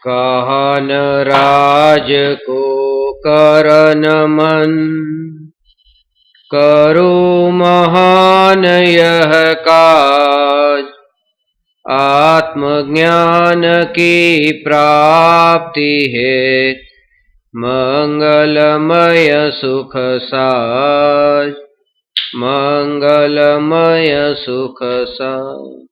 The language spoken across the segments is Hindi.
कहन राज को करन मन, करो महान यह काज। आत्मज्ञान की प्राप्ति है, मंगलमय सुख साज। मंगलमय सुख साज।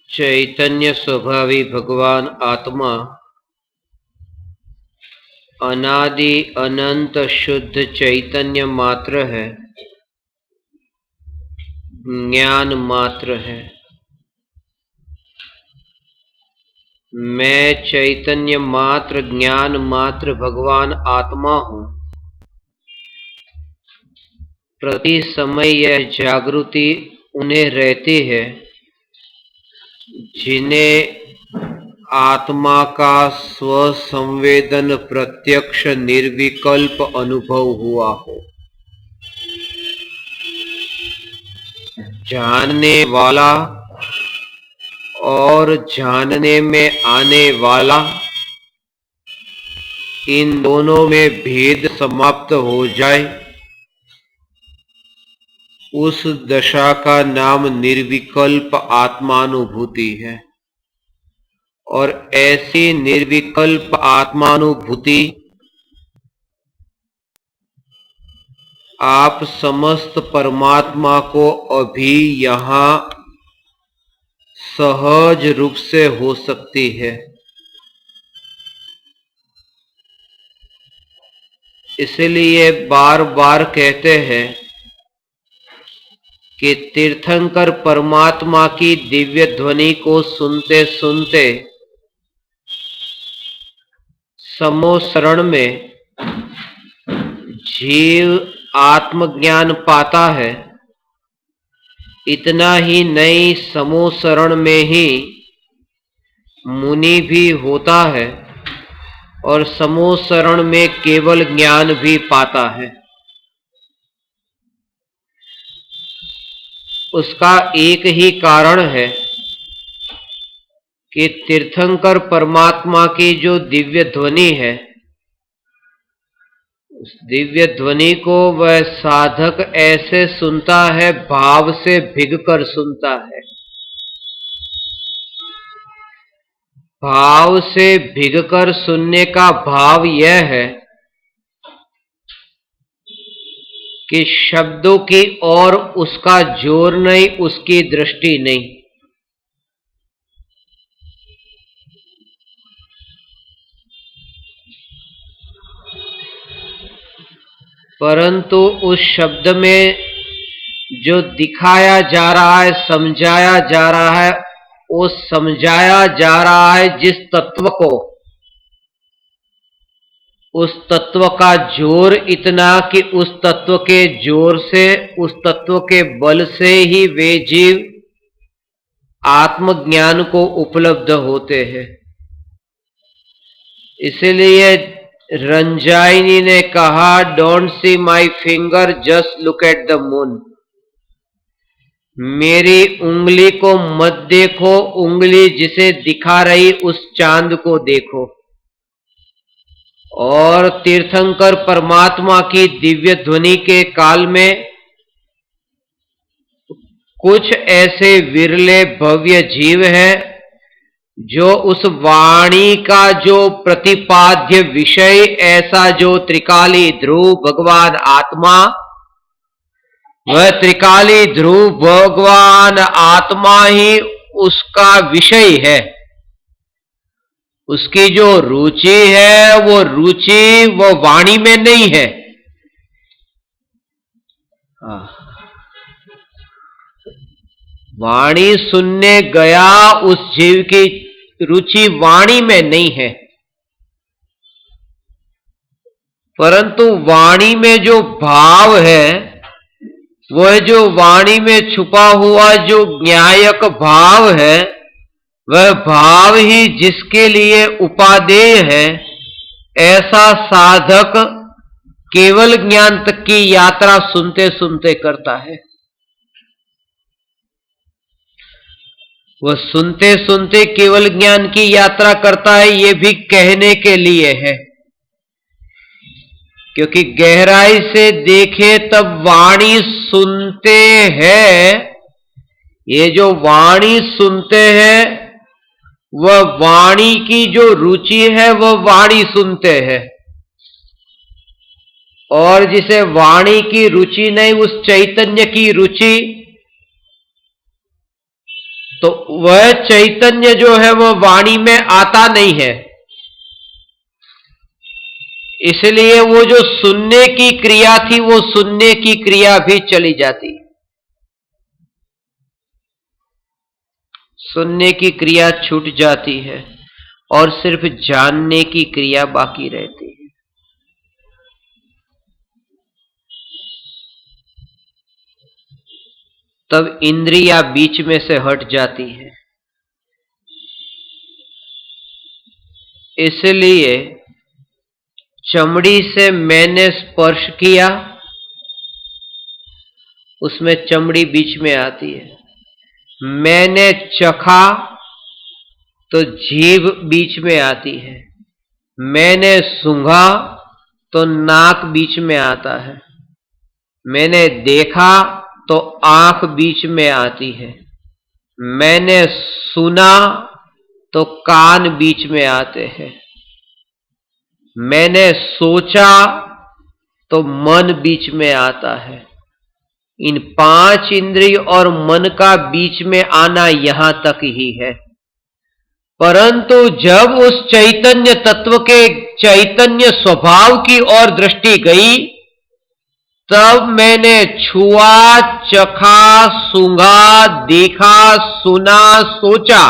चैतन्य स्वभावी भगवान आत्मा अनादि अनंत शुद्ध चैतन्य मात्र है, ज्ञान मात्र है। मैं चैतन्य मात्र, ज्ञान मात्र भगवान आत्मा हूं। प्रति समय यह जागृति उन्हें रहती है जिन्हें आत्मा का स्वसंवेदन प्रत्यक्ष निर्विकल्प अनुभव हुआ हो। जानने वाला और जानने में आने वाला, इन दोनों में भेद समाप्त हो जाए, उस दशा का नाम निर्विकल्प आत्मानुभूति है। और ऐसी निर्विकल्प आत्मानुभूति आप समस्त परमात्मा को अभी यहां सहज रूप से हो सकती है। इसलिए बार बार कहते हैं कि तीर्थंकर परमात्मा की दिव्य ध्वनि को सुनते सुनते समो शरण में जीव आत्मज्ञान पाता है। इतना ही नहीं, समो शरण में ही मुनि भी होता है और समो शरण में केवल ज्ञान भी पाता है। उसका एक ही कारण है कि तीर्थंकर परमात्मा की जो दिव्य ध्वनि है, उस दिव्य ध्वनि को वह साधक ऐसे सुनता है, भाव से भिगकर सुनता है। भाव से भिगकर सुनने का भाव यह है कि शब्दों की ओर उसका जोर नहीं, उसकी दृष्टि नहीं, परंतु उस शब्द में जो दिखाया जा रहा है, समझाया जा रहा है, वो समझाया जा रहा है जिस तत्व को, उस तत्व का जोर इतना कि उस तत्व के जोर से, उस तत्व के बल से ही वे जीव आत्मज्ञान को उपलब्ध होते हैं। इसलिए रंजाइनी ने कहा, don't see my finger, just look at the moon. मेरी उंगली को मत देखो, उंगली जिसे दिखा रही उस चांद को देखो। और तीर्थंकर परमात्मा की दिव्य ध्वनि के काल में कुछ ऐसे विरले भव्य जीव हैं जो उस वाणी का जो प्रतिपाद्य विषय, ऐसा जो त्रिकाली ध्रुव भगवान आत्मा, वह त्रिकाली ध्रुव भगवान आत्मा ही उसका विषय है। उसकी जो रुचि है, वो रुचि वो वाणी में नहीं है। वाणी सुनने गया, उस जीव की रुचि वाणी में नहीं है, परंतु वाणी में जो भाव है, वह जो वाणी में छुपा हुआ जो न्यायक भाव है, वह भाव ही जिसके लिए उपादेय है, ऐसा साधक केवल ज्ञान तक की यात्रा सुनते सुनते करता है। वह सुनते सुनते केवल ज्ञान की यात्रा करता है, यह भी कहने के लिए है, क्योंकि गहराई से देखे तब वाणी सुनते हैं। ये जो वाणी सुनते हैं, वह वाणी की जो रुचि है, वह वाणी सुनते हैं, और जिसे वाणी की रुचि नहीं, उस चैतन्य की रुचि, तो वह चैतन्य जो है वह वाणी में आता नहीं है। इसलिए वो जो सुनने की क्रिया थी, वो सुनने की क्रिया भी चली जाती, सुनने की क्रिया छूट जाती है और सिर्फ जानने की क्रिया बाकी रहती है। तब इंद्रियां बीच में से हट जाती है। इसलिए चमड़ी से मैंने स्पर्श किया, उसमें चमड़ी बीच में आती है। मैंने चखा तो जीभ बीच में आती है। मैंने सूंघा तो नाक बीच में आता है। मैंने देखा तो आंख बीच में आती है। मैंने सुना तो कान बीच में आते हैं। मैंने सोचा तो मन बीच में आता है। इन 5 इंद्रिय और मन का बीच में आना यहां तक ही है। परंतु जब उस चैतन्य तत्व के चैतन्य स्वभाव की ओर दृष्टि गई, तब मैंने छुआ, चखा, सूंघा, देखा, सुना, सोचा,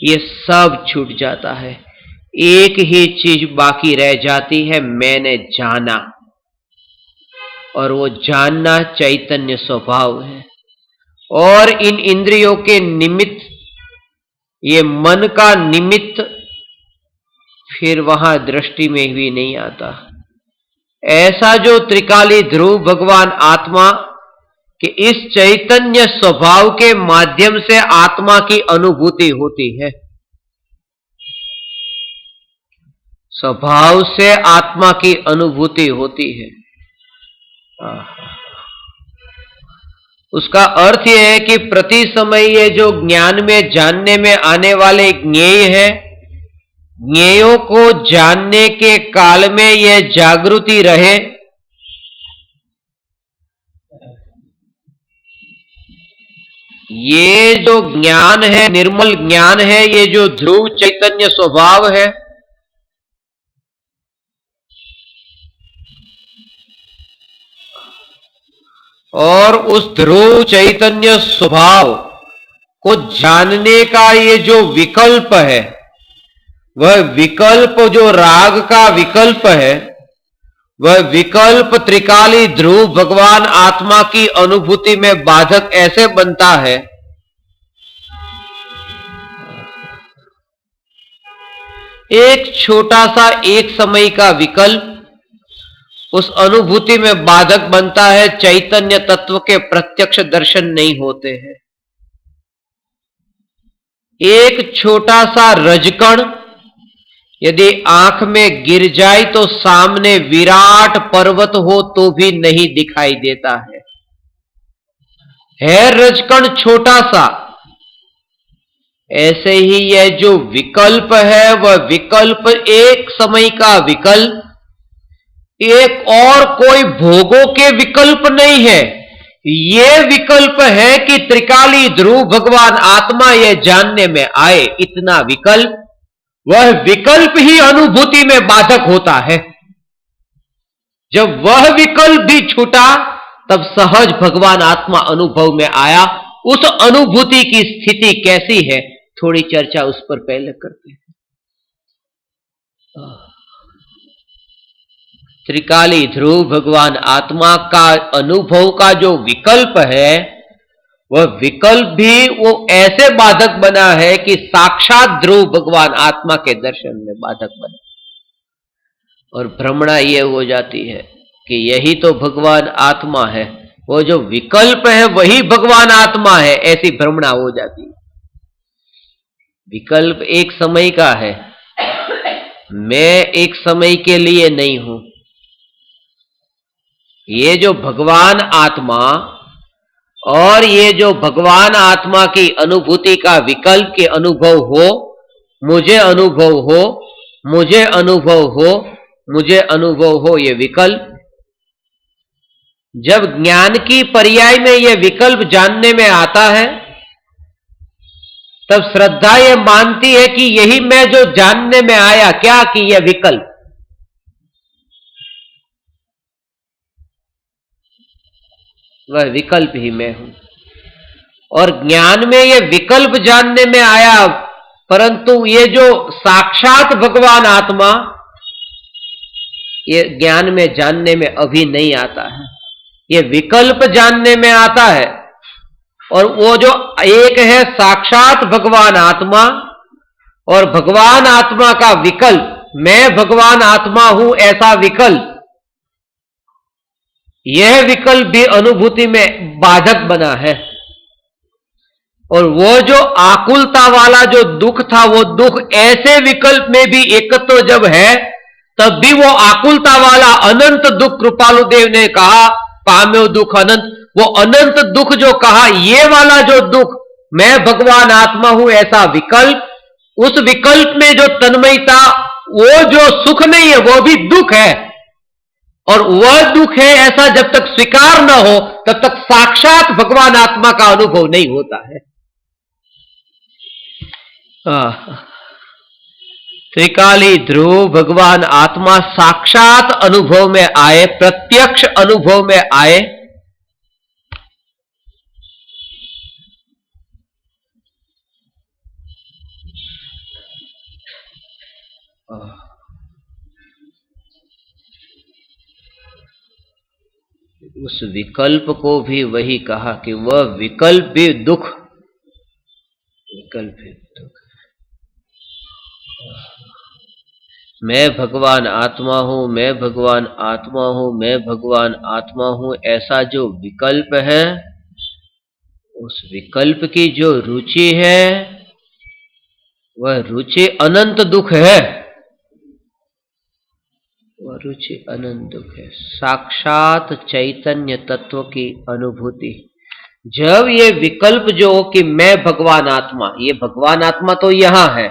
ये सब छूट जाता है। एक ही चीज बाकी रह जाती है, मैंने जाना, और वो जानना चैतन्य स्वभाव है। और इन इंद्रियों के निमित्त, ये मन का निमित्त फिर वहां दृष्टि में भी नहीं आता। ऐसा जो त्रिकाली ध्रुव भगवान आत्मा कि इस चैतन्य स्वभाव के माध्यम से आत्मा की अनुभूति होती है। स्वभाव से आत्मा की अनुभूति होती है। उसका अर्थ यह है कि प्रति समय ये जो ज्ञान में जानने में आने वाले ज्ञेय है, ज्ञेयों को जानने के काल में यह जागृति रहे, ये जो ज्ञान है, निर्मल ज्ञान है, ये जो ध्रुव चैतन्य स्वभाव है, और उस ध्रुव चैतन्य स्वभाव को जानने का ये जो विकल्प है, वह विकल्प जो राग का विकल्प है, वह विकल्प त्रिकाली ध्रुव भगवान आत्मा की अनुभूति में बाधक ऐसे बनता है, एक छोटा सा एक समय का विकल्प उस अनुभूति में बाधक बनता है। चैतन्य तत्व के प्रत्यक्ष दर्शन नहीं होते हैं। एक छोटा सा रजकण यदि आंख में गिर जाए तो सामने विराट पर्वत हो तो भी नहीं दिखाई देता है रजकण छोटा सा। ऐसे ही यह जो विकल्प है, वह विकल्प एक समय का विकल्प, एक और कोई भोगों के विकल्प नहीं है। यह विकल्प है कि त्रिकाली ध्रुव भगवान आत्मा यह जानने में आए, इतना विकल्प, वह विकल्प ही अनुभूति में बाधक होता है। जब वह विकल्प भी छूटा तब सहज भगवान आत्मा अनुभव में आया। उस अनुभूति की स्थिति कैसी है, थोड़ी चर्चा उस पर पहले करते हैं। त्रिकाली ध्रुव भगवान आत्मा का अनुभव का जो विकल्प है, वह विकल्प भी वो ऐसे बाधक बना है कि साक्षात ध्रुव भगवान आत्मा के दर्शन में बाधक बना। और भ्रमणा ये हो जाती है कि यही तो भगवान आत्मा है, वो जो विकल्प है वही भगवान आत्मा है, ऐसी भ्रमणा हो जाती है। विकल्प एक समय का है, मैं एक समय के लिए नहीं हूं। ये जो भगवान आत्मा और ये जो भगवान आत्मा की अनुभूति का विकल्प के अनुभव हो, मुझे अनुभव हो, मुझे अनुभव हो, मुझे अनुभव हो, ये विकल्प जब ज्ञान की पर्याय में यह विकल्प जानने में आता है, तब श्रद्धा यह मानती है कि यही मैं जो जानने में आया, क्या कि यह विकल्प, वह विकल्प ही मैं हूं। और ज्ञान में यह विकल्प जानने में आया, परंतु ये जो साक्षात भगवान आत्मा, ये ज्ञान में जानने में अभी नहीं आता है, ये विकल्प जानने में आता है। और वो जो एक है साक्षात भगवान आत्मा और भगवान आत्मा का विकल्प, मैं भगवान आत्मा हूं ऐसा विकल्प, यह विकल्प भी अनुभूति में बाधक बना है। और वो जो आकुलता वाला जो दुख था, वो दुख ऐसे विकल्प में भी एकत्व जब है, तब भी वो आकुलता वाला अनंत दुख, कृपालु देव ने कहा पाम्यो दुख अनंत, वो अनंत दुख जो कहा, ये वाला जो दुख, मैं भगवान आत्मा हूं ऐसा विकल्प, उस विकल्प में जो तन्मयता, वो जो सुख नहीं है वो भी दुख है। और वह दुख है ऐसा जब तक स्वीकार न हो, तब तक साक्षात भगवान आत्मा का अनुभव नहीं होता है। त्रिकाली ध्रुव भगवान आत्मा साक्षात अनुभव में आए, प्रत्यक्ष अनुभव में आए। उस विकल्प को भी वही कहा कि वह विकल्प भी दुख, विकल्प भी दुख। मैं भगवान आत्मा हूं, मैं भगवान आत्मा हूं, मैं भगवान आत्मा हूं, ऐसा जो विकल्प है, उस विकल्प की जो रुचि है, वह रुचि अनंत दुख है। वह रुचि अनंत दुख है। साक्षात चैतन्य तत्व की अनुभूति, जब ये विकल्प जो कि मैं भगवान आत्मा, ये भगवान आत्मा तो यहां है,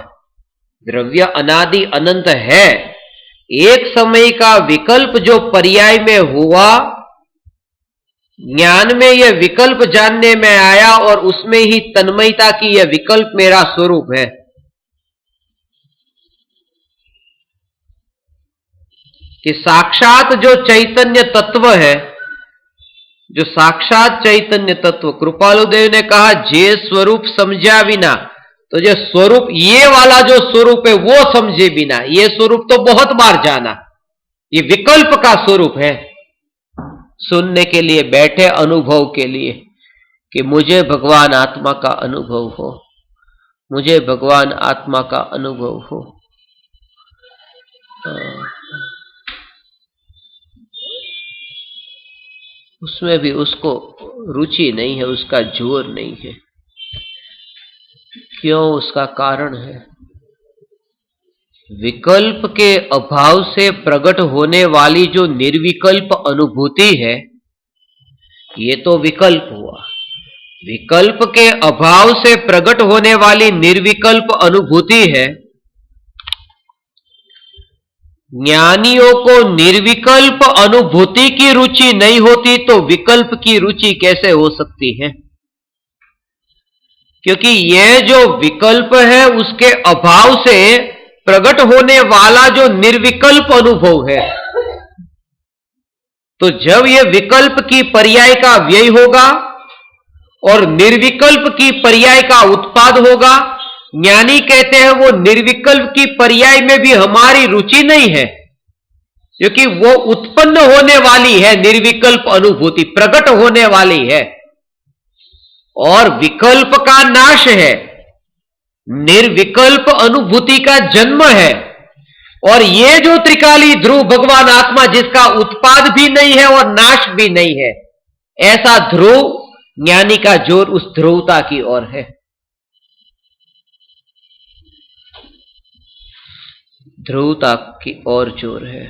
द्रव्य अनादि अनंत है, एक समय का विकल्प जो पर्याय में हुआ, ज्ञान में यह विकल्प जानने में आया और उसमें ही तन्मयता की यह विकल्प मेरा स्वरूप है। कि साक्षात जो चैतन्य तत्व है, जो साक्षात चैतन्य तत्व, कृपालु देव ने कहा जे स्वरूप समझा बिना, तो जो स्वरूप, ये वाला जो स्वरूप है वो समझे बिना, ये स्वरूप तो बहुत बार जाना, ये विकल्प का स्वरूप है। सुनने के लिए बैठे, अनुभव के लिए, कि मुझे भगवान आत्मा का अनुभव हो, मुझे भगवान आत्मा का अनुभव हो। उसमें भी उसको रुचि नहीं है, उसका जोर नहीं है। क्यों? उसका कारण है विकल्प के अभाव से प्रकट होने वाली जो निर्विकल्प अनुभूति है, ये तो विकल्प हुआ। विकल्प के अभाव से प्रकट होने वाली निर्विकल्प अनुभूति है। ज्ञानियों को निर्विकल्प अनुभूति की रुचि नहीं होती तो विकल्प की रुचि कैसे हो सकती है? क्योंकि यह जो विकल्प है उसके अभाव से प्रकट होने वाला जो निर्विकल्प अनुभव है, तो जब ये विकल्प की पर्याय का व्यय होगा और निर्विकल्प की पर्याय का उत्पाद होगा, ज्ञानी कहते हैं वो निर्विकल्प की पर्याय में भी हमारी रुचि नहीं है, क्योंकि वो उत्पन्न होने वाली है, निर्विकल्प अनुभूति प्रकट होने वाली है, और विकल्प का नाश है, निर्विकल्प अनुभूति का जन्म है। और ये जो त्रिकाली ध्रुव भगवान आत्मा, जिसका उत्पाद भी नहीं है और नाश भी नहीं है, ऐसा ध्रुव, ज्ञानी का जोर उस ध्रुवता की ओर है। ध्रुवता की ओर जोर है।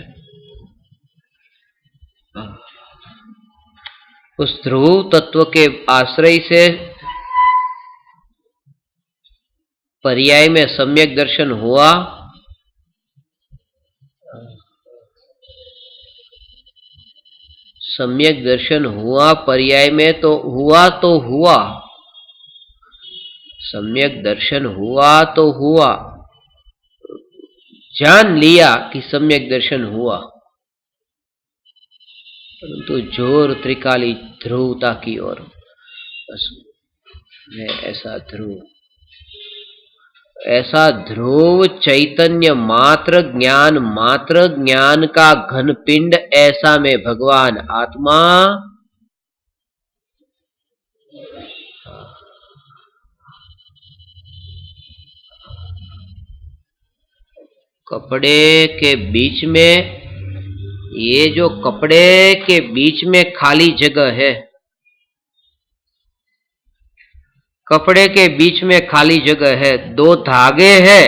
उस ध्रुव तत्व के आश्रय से पर्याय में सम्यक दर्शन हुआ, सम्यक दर्शन हुआ, पर्याय में तो हुआ, सम्यक दर्शन हुआ तो हुआ, जान लिया कि सम्यक दर्शन हुआ, परंतु जोर त्रिकाली ध्रुवता की ओर है। ऐसा ध्रुव चैतन्य मात्र ज्ञान का घन पिंड, ऐसा में भगवान आत्मा कपड़े के बीच में, ये जो कपड़े के बीच में खाली जगह है, कपड़े के बीच में खाली जगह है, दो धागे हैं,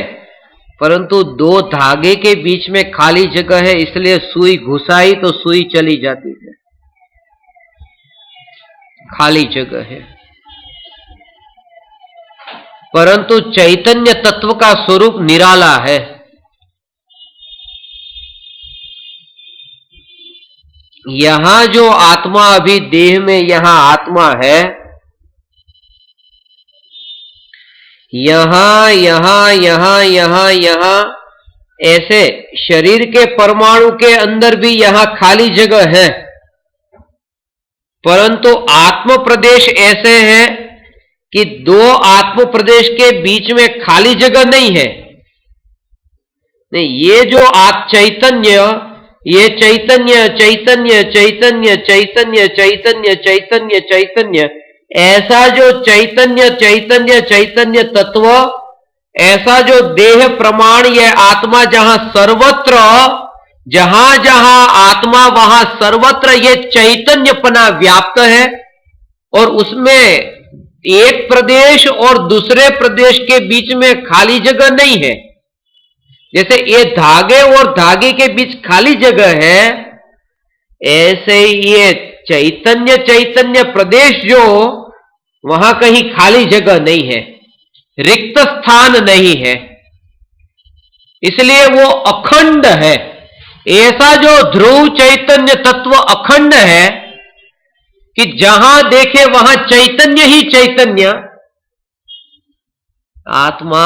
परंतु दो धागे के बीच में खाली जगह है, इसलिए सुई घुसाई तो सुई चली जाती है, खाली जगह है। परंतु चैतन्य तत्व का स्वरूप निराला है। यहां जो आत्मा अभी देह में, यहां आत्मा है, यहां ऐसे शरीर के परमाणु के अंदर भी यहां खाली जगह है, परंतु आत्म प्रदेश ऐसे है कि दो आत्म प्रदेश के बीच में खाली जगह नहीं है। नहीं, ये जो चैतन्य, ये चैतन्य चैतन्य चैतन्य चैतन्य चैतन्य चैतन्य चैतन्य, ऐसा जो चैतन्य चैतन्य चैतन्य तत्व, ऐसा जो देह प्रमाण, यह आत्मा जहां सर्वत्र, जहां जहां आत्मा वहां सर्वत्र ये चैतन्यपना व्याप्त है, और उसमें एक प्रदेश और दूसरे प्रदेश के बीच में खाली जगह नहीं है। जैसे ये धागे और धागे के बीच खाली जगह है, ऐसे ये चैतन्य चैतन्य प्रदेश जो, वहां कहीं खाली जगह नहीं है, रिक्त स्थान नहीं है, इसलिए वो अखंड है। ऐसा जो ध्रुव चैतन्य तत्व अखंड है कि जहां देखे वहां चैतन्य ही चैतन्य, आत्मा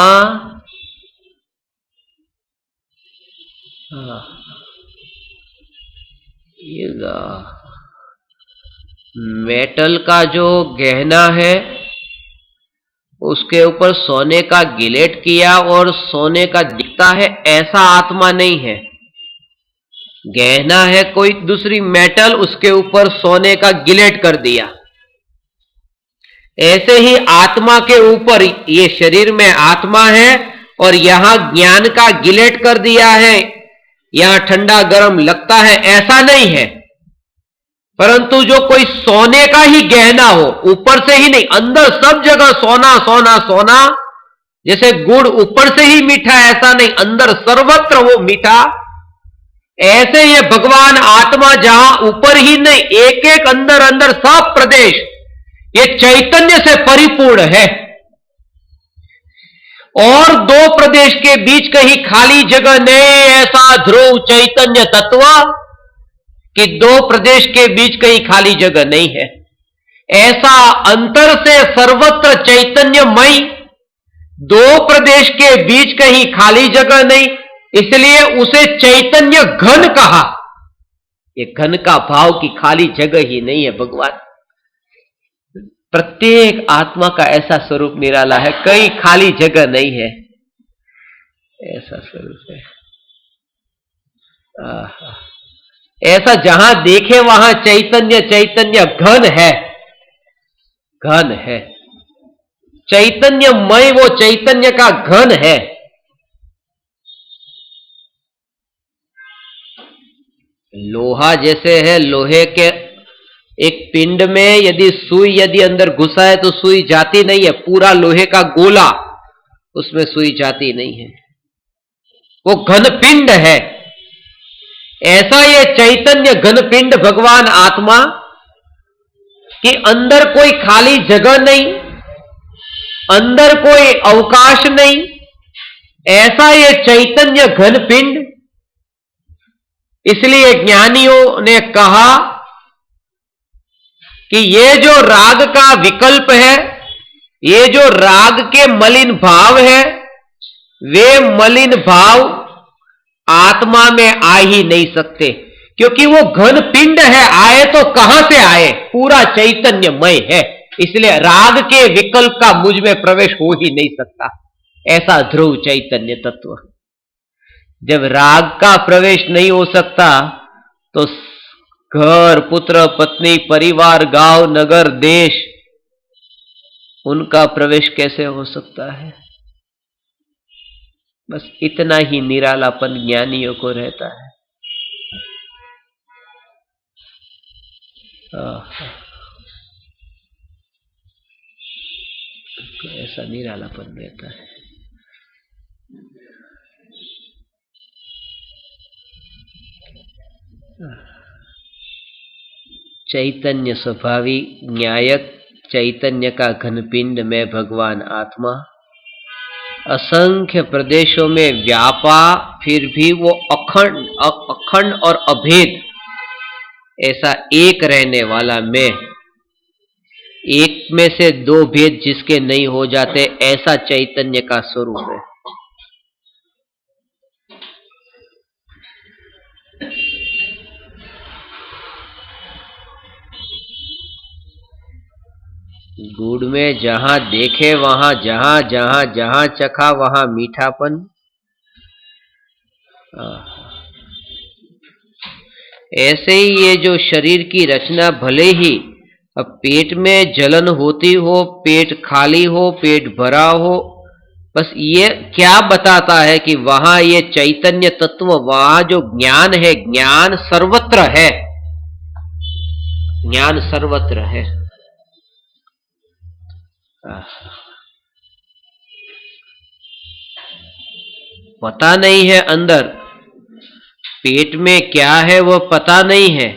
मेटल का जो गहना है, उसके ऊपर सोने का गिलेट किया और सोने का दिखता है, ऐसा आत्मा नहीं है। गहना है कोई दूसरी मेटल, उसके ऊपर सोने का गिलेट कर दिया। ऐसे ही आत्मा के ऊपर, ये शरीर में आत्मा है और यहां ज्ञान का गिलेट कर दिया है, यहां ठंडा गर्म लगता है, ऐसा नहीं है। परंतु जो कोई सोने का ही गहना हो, ऊपर से ही नहीं, अंदर सब जगह सोना सोना सोना, जैसे गुड़ ऊपर से ही मीठा, ऐसा नहीं, अंदर सर्वत्र वो मीठा। ऐसे ये भगवान आत्मा जहां ऊपर ही नहीं, एक एक अंदर अंदर सब प्रदेश ये चैतन्य से परिपूर्ण है, और दो प्रदेश के बीच कहीं खाली जगह नहीं। ऐसा ध्रुव चैतन्य तत्व कि दो प्रदेश के बीच कहीं खाली जगह नहीं है। ऐसा अंतर से सर्वत्र चैतन्यमय, दो प्रदेश के बीच कहीं खाली जगह नहीं, इसलिए उसे चैतन्य घन कहा। ये घन का भाव की खाली जगह ही नहीं है भगवान। प्रत्येक आत्मा का ऐसा स्वरूप निराला है, कहीं खाली जगह नहीं है, ऐसा स्वरूप है। ऐसा जहां देखे वहां चैतन्य चैतन्य घन है, घन है, चैतन्यमय, वो चैतन्य का घन है। लोहा जैसे है, लोहे के एक पिंड में यदि सुई यदि अंदर घुसा है तो सुई जाती नहीं है, पूरा लोहे का गोला, उसमें सुई जाती नहीं है, वो घन पिंड है। ऐसा ये चैतन्य घन पिंड भगवान आत्मा कि अंदर कोई खाली जगह नहीं, अंदर कोई अवकाश नहीं, ऐसा ये चैतन्य घन पिंड। इसलिए ज्ञानियों ने कहा कि ये जो राग का विकल्प है, ये जो राग के मलिन भाव है, वे मलिन भाव आत्मा में आ ही नहीं सकते, क्योंकि वो घन पिंड है। आए तो कहां से आए, पूरा चैतन्यमय है, इसलिए राग के विकल्प का मुझ में प्रवेश हो ही नहीं सकता। ऐसा ध्रुव चैतन्य तत्व, जब राग का प्रवेश नहीं हो सकता तो घर, पुत्र, पत्नी, परिवार, गांव, नगर, देश, उनका प्रवेश कैसे हो सकता है। बस इतना ही निरालापन ज्ञानियों को रहता है। ऐसा निरालापन रहता है। चैतन्य स्वभावी न्यायक, चैतन्य का घनपिंड में भगवान आत्मा असंख्य प्रदेशों में व्यापा, फिर भी वो अखंड और अभेद, ऐसा एक रहने वाला मैं, एक में से दो भेद जिसके नहीं हो जाते, ऐसा चैतन्य का स्वरूप है। गुड़ में जहां देखे वहां, जहां जहां जहां चखा वहां मीठापन। ऐसे ही ये जो शरीर की रचना, भले ही अब पेट में जलन होती हो, पेट खाली हो, पेट भरा हो, बस ये क्या बताता है कि वहां ये चैतन्य तत्व, वहां जो ज्ञान है, ज्ञान सर्वत्र है, ज्ञान सर्वत्र है। पता नहीं है अंदर पेट में क्या है, वो पता नहीं है,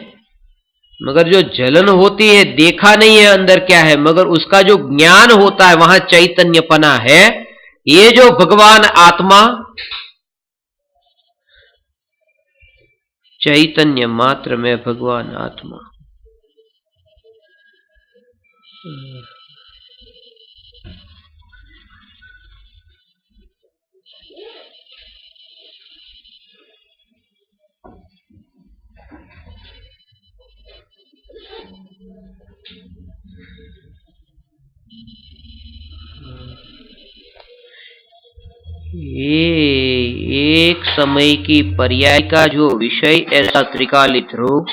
मगर जो जलन होती है देखा नहीं है अंदर क्या है, मगर उसका जो ज्ञान होता है वहां चैतन्यपना है। ये जो भगवान आत्मा चैतन्य मात्र में भगवान आत्मा। ये एक समय की पर्याय का जो विषय, ऐसा त्रिकालिक ध्रुव,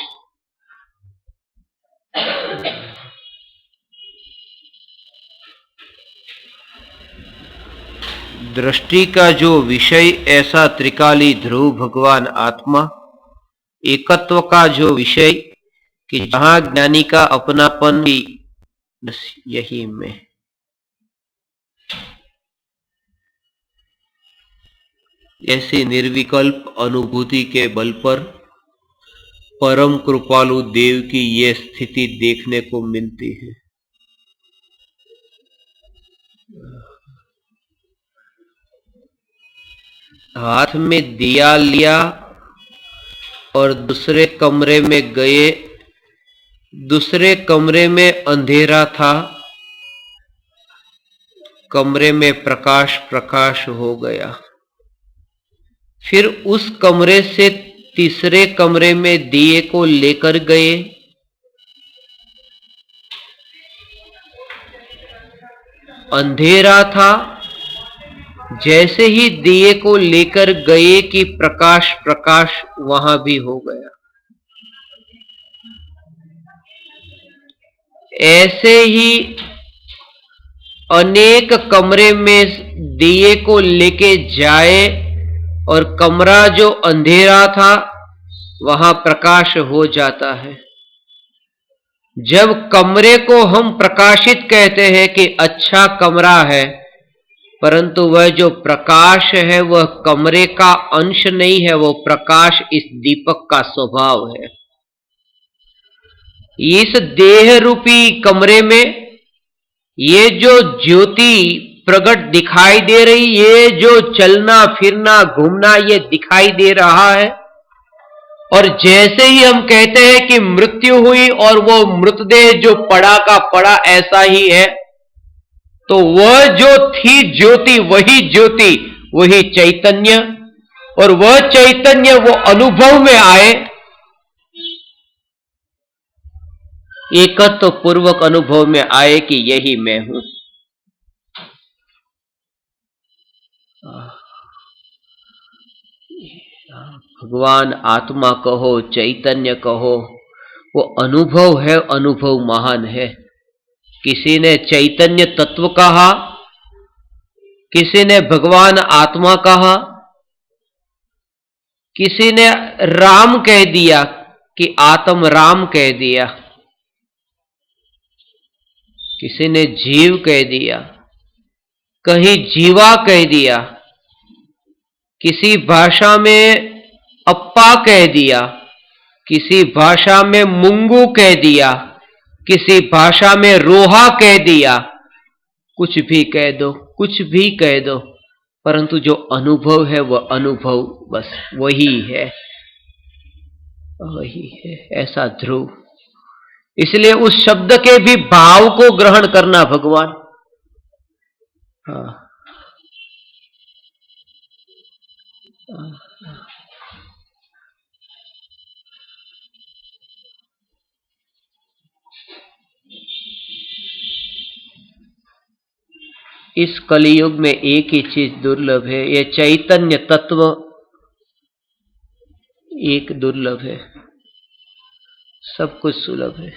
दृष्टि का जो विषय, ऐसा त्रिकाली ध्रुव भगवान आत्मा, एकत्व का जो विषय कि जहां ज्ञानी का अपनापन भी, बस यही में। ऐसी निर्विकल्प अनुभूति के बल पर परम कृपालु देव की ये स्थिति देखने को मिलती है। हाथ में दिया लिया और दूसरे कमरे में गए, दूसरे कमरे में अंधेरा था, कमरे में प्रकाश प्रकाश हो गया। फिर उस कमरे से तीसरे कमरे में दिए को लेकर गए। अंधेरा था। जैसे ही दिए को लेकर गए कि प्रकाश प्रकाश वहां भी हो गया। ऐसे ही अनेक कमरे में दिए को लेके जाए और कमरा जो अंधेरा था वहां प्रकाश हो जाता है। जब कमरे को हम प्रकाशित कहते हैं कि अच्छा कमरा है, परंतु वह जो प्रकाश है वह कमरे का अंश नहीं है, वो प्रकाश इस दीपक का स्वभाव है। इस देह रूपी कमरे में ये जो ज्योति प्रकट दिखाई दे रही, ये जो चलना फिरना घूमना ये दिखाई दे रहा है। और जैसे ही हम कहते हैं कि मृत्यु हुई और वो मृतदेह जो पड़ा का पड़ा ऐसा ही है, तो वह जो थी ज्योति वही चैतन्य, और वह चैतन्य वो अनुभव में आए, एकत्व पूर्वक अनुभव में आए कि यही मैं हूं। भगवान आत्मा कहो, चैतन्य कहो, वो अनुभव है, अनुभव महान है। किसी ने चैतन्य तत्व कहा, किसी ने भगवान आत्मा कहा, किसी ने राम कह दिया कि आत्म राम कह दिया, किसी ने जीव कह दिया, कहीं जीवा कह दिया, किसी भाषा में अप्पा कह दिया, किसी भाषा में मुंगू कह दिया, किसी भाषा में रोहा कह दिया। कुछ भी कह दो, कुछ भी कह दो, परंतु जो अनुभव है वह अनुभव बस वही है, वही है, ऐसा ध्रुव। इसलिए उस शब्द के भी भाव को ग्रहण करना भगवान। इस कलियुग में एक ही चीज दुर्लभ है, यह चैतन्य तत्व एक दुर्लभ है, सब कुछ सुलभ है।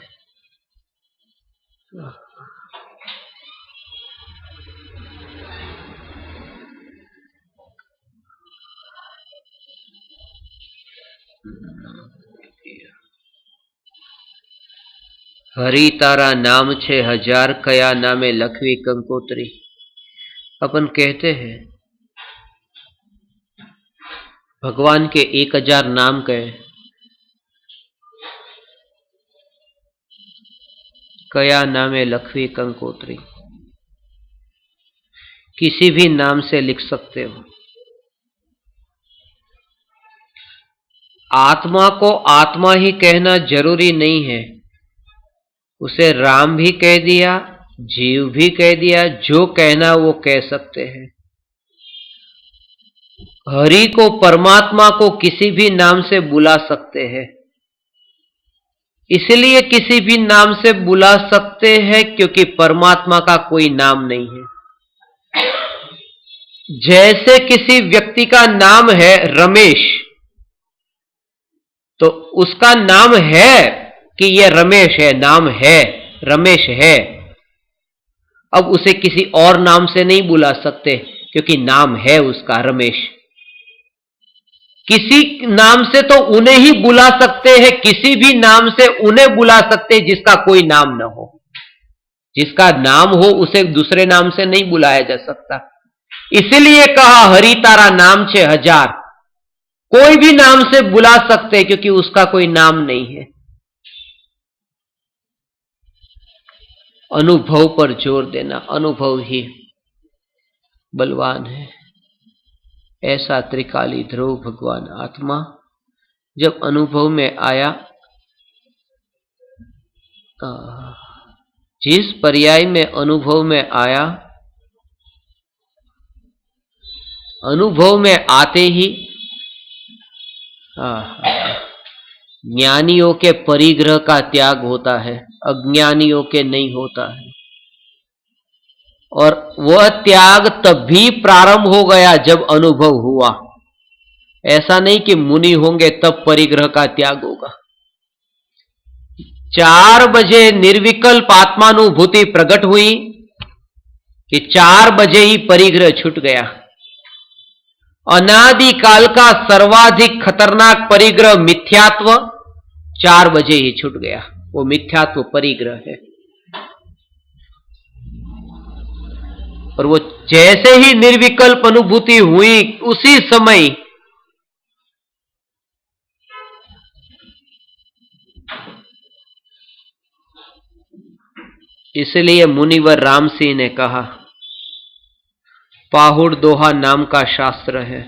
हरि तारा नाम छे हजार, कया नामे लखवी कंकोत्री। अपन कहते हैं भगवान के 1000 नाम कहे, कया नामे लखवी कंकोत्री। किसी भी नाम से लिख सकते हो। आत्मा को आत्मा ही कहना जरूरी नहीं है, उसे राम भी कह दिया, जीव भी कह दिया, जो कहना वो कह सकते हैं। हरि को, परमात्मा को किसी भी नाम से बुला सकते हैं। इसलिए किसी भी नाम से बुला सकते हैं क्योंकि परमात्मा का कोई नाम नहीं है। जैसे किसी व्यक्ति का नाम है रमेश, तो उसका नाम है कि यह रमेश है, नाम है रमेश है। अब उसे किसी और नाम से नहीं बुला सकते क्योंकि नाम है उसका रमेश। किसी नाम से तो उन्हें ही बुला सकते हैं, किसी भी नाम से उन्हें बुला सकते हैं जिसका कोई नाम न हो। जिसका नाम हो उसे दूसरे नाम से नहीं बुलाया जा सकता। इसलिए कहा हरि तारा नाम छे हजार, कोई भी नाम से बुला सकते हैं क्योंकि उसका कोई नाम नहीं है। अनुभव पर जोर देना, अनुभव ही बलवान है। ऐसा त्रिकाली ध्रुव भगवान आत्मा जब अनुभव में आया, जिस पर्याय में अनुभव में आया, अनुभव में आते ही ज्ञानियों के परिग्रह का त्याग होता है, अज्ञानियों के नहीं होता है। और वह त्याग तभी प्रारंभ हो गया जब अनुभव हुआ। ऐसा नहीं कि मुनि होंगे तब परिग्रह का त्याग होगा। 4 बजे निर्विकल्प आत्मानुभूति प्रकट हुई कि 4 बजे ही परिग्रह छूट गया। अनादिकाल का सर्वाधिक खतरनाक परिग्रह मिथ्यात्व 4 बजे ही छूट गया। वो मिथ्यात्व परिग्रह है। और वो जैसे ही निर्विकल्प अनुभूति हुई उसी समय इसलिए मुनिवर राम सिंह ने कहा, पाहुड़ दोहा नाम का शास्त्र है।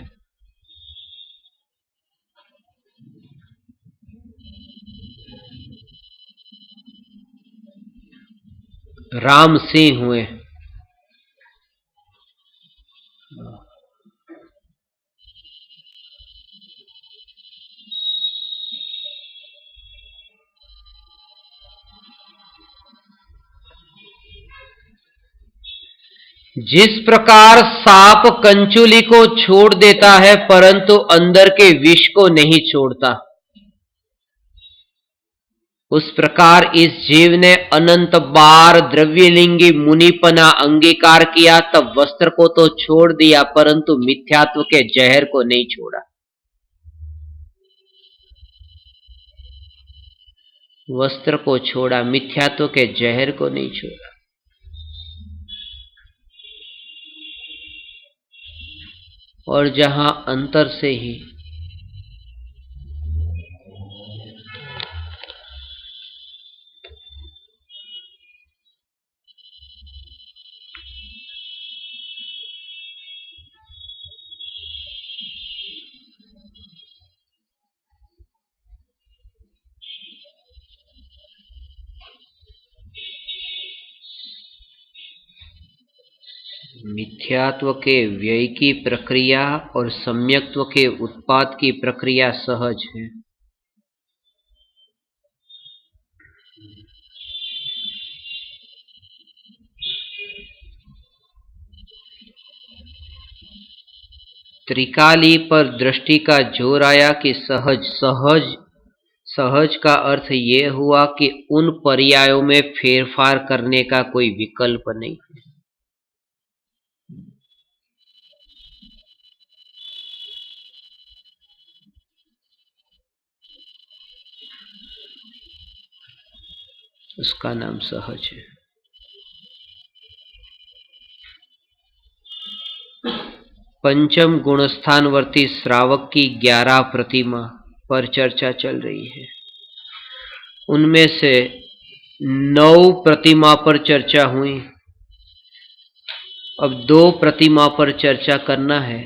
राम सिंह हुए। जिस प्रकार सांप कंचुली को छोड़ देता है परंतु अंदर के विष को नहीं छोड़ता, उस प्रकार इस जीव ने अनंत बार द्रव्यलिंगी मुनिपना अंगीकार किया, तब वस्त्र को तो छोड़ दिया परंतु मिथ्यात्व के जहर को नहीं छोड़ा। वस्त्र को छोड़ा, मिथ्यात्व के जहर को नहीं छोड़ा। और जहां अंतर से ही मिथ्यात्व के व्यय की प्रक्रिया और सम्यक्त्व के उत्पाद की प्रक्रिया सहज है। त्रिकाली पर दृष्टि का जोर आया कि सहज का अर्थ ये हुआ कि उन पर्यायों में फेरफार करने का कोई विकल्प नहीं है। उसका नाम सहज है। पंचम गुणस्थानवर्ती श्रावक की 11 प्रतिमा पर चर्चा चल रही है। उनमें से 9 प्रतिमा पर चर्चा हुई। अब 2 प्रतिमा पर चर्चा करना है।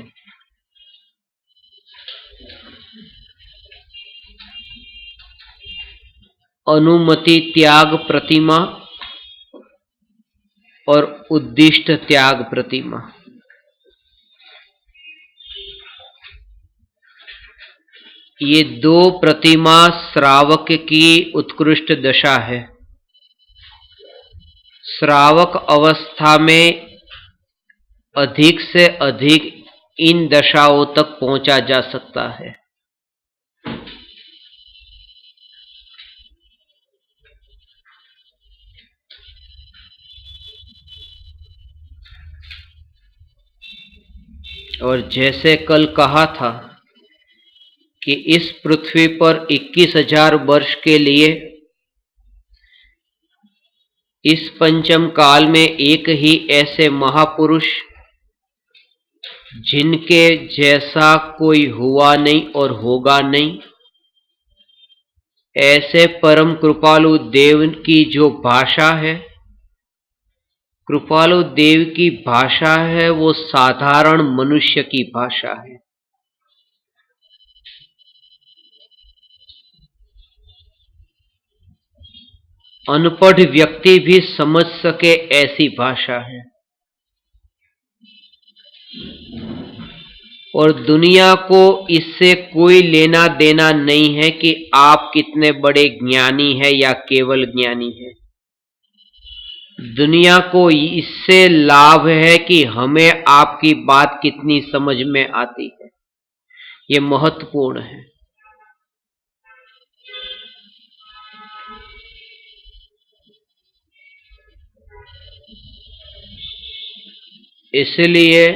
अनुमति त्याग प्रतिमा और उद्दिष्ट त्याग प्रतिमा। ये 2 प्रतिमा श्रावक की उत्कृष्ट दशा है। श्रावक अवस्था में अधिक से अधिक इन दशाओं तक पहुंचा जा सकता है। और जैसे कल कहा था कि इस पृथ्वी पर 21,000 वर्ष के लिए इस पंचम काल में एक ही ऐसे महापुरुष जिनके जैसा कोई हुआ नहीं और होगा नहीं, ऐसे परम कृपालु देव की जो भाषा है, कृपालु देव की भाषा है, वो साधारण मनुष्य की भाषा है। अनपढ़ व्यक्ति भी समझ सके ऐसी भाषा है। और दुनिया को इससे कोई लेना देना नहीं है कि आप कितने बड़े ज्ञानी हैं या केवल ज्ञानी हैं। दुनिया को इससे लाभ है कि हमें आपकी बात कितनी समझ में आती है। ये महत्वपूर्ण है। इसलिए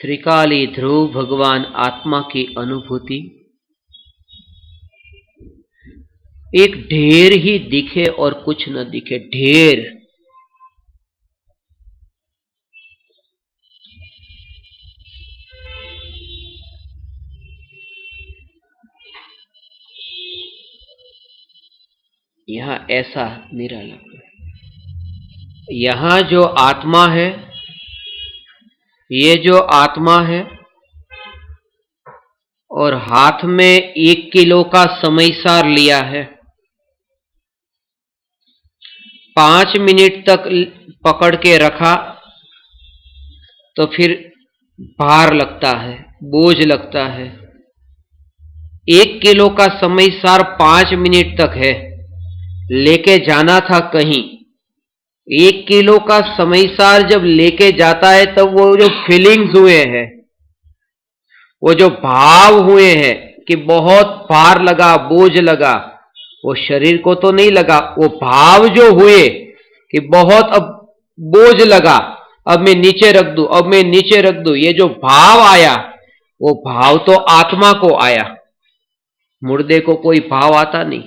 त्रिकाली ध्रुव भगवान आत्मा की अनुभूति एक ढेर ही दिखे और कुछ न दिखे। ढेर, यहां ऐसा निराला, यहां जो आत्मा है, ये जो आत्मा है और हाथ में 1 किलो का समयसार लिया है, 5 मिनट तक पकड़ के रखा तो फिर भार लगता है, बोझ लगता है। 1 किलो का समयसार 5 मिनट तक है, लेके जाना था कहीं। 1 किलो का समयसार जब लेके जाता है तब वो जो फीलिंग्स हुए हैं, वो जो भाव हुए हैं कि बहुत भार लगा, बोझ लगा, वो शरीर को तो नहीं लगा। वो भाव जो हुए कि बहुत अब बोझ लगा, अब मैं नीचे रख दूं, अब मैं नीचे रख दूं, ये जो भाव आया, वो भाव तो आत्मा को आया, मुर्दे को कोई भाव आता नहीं।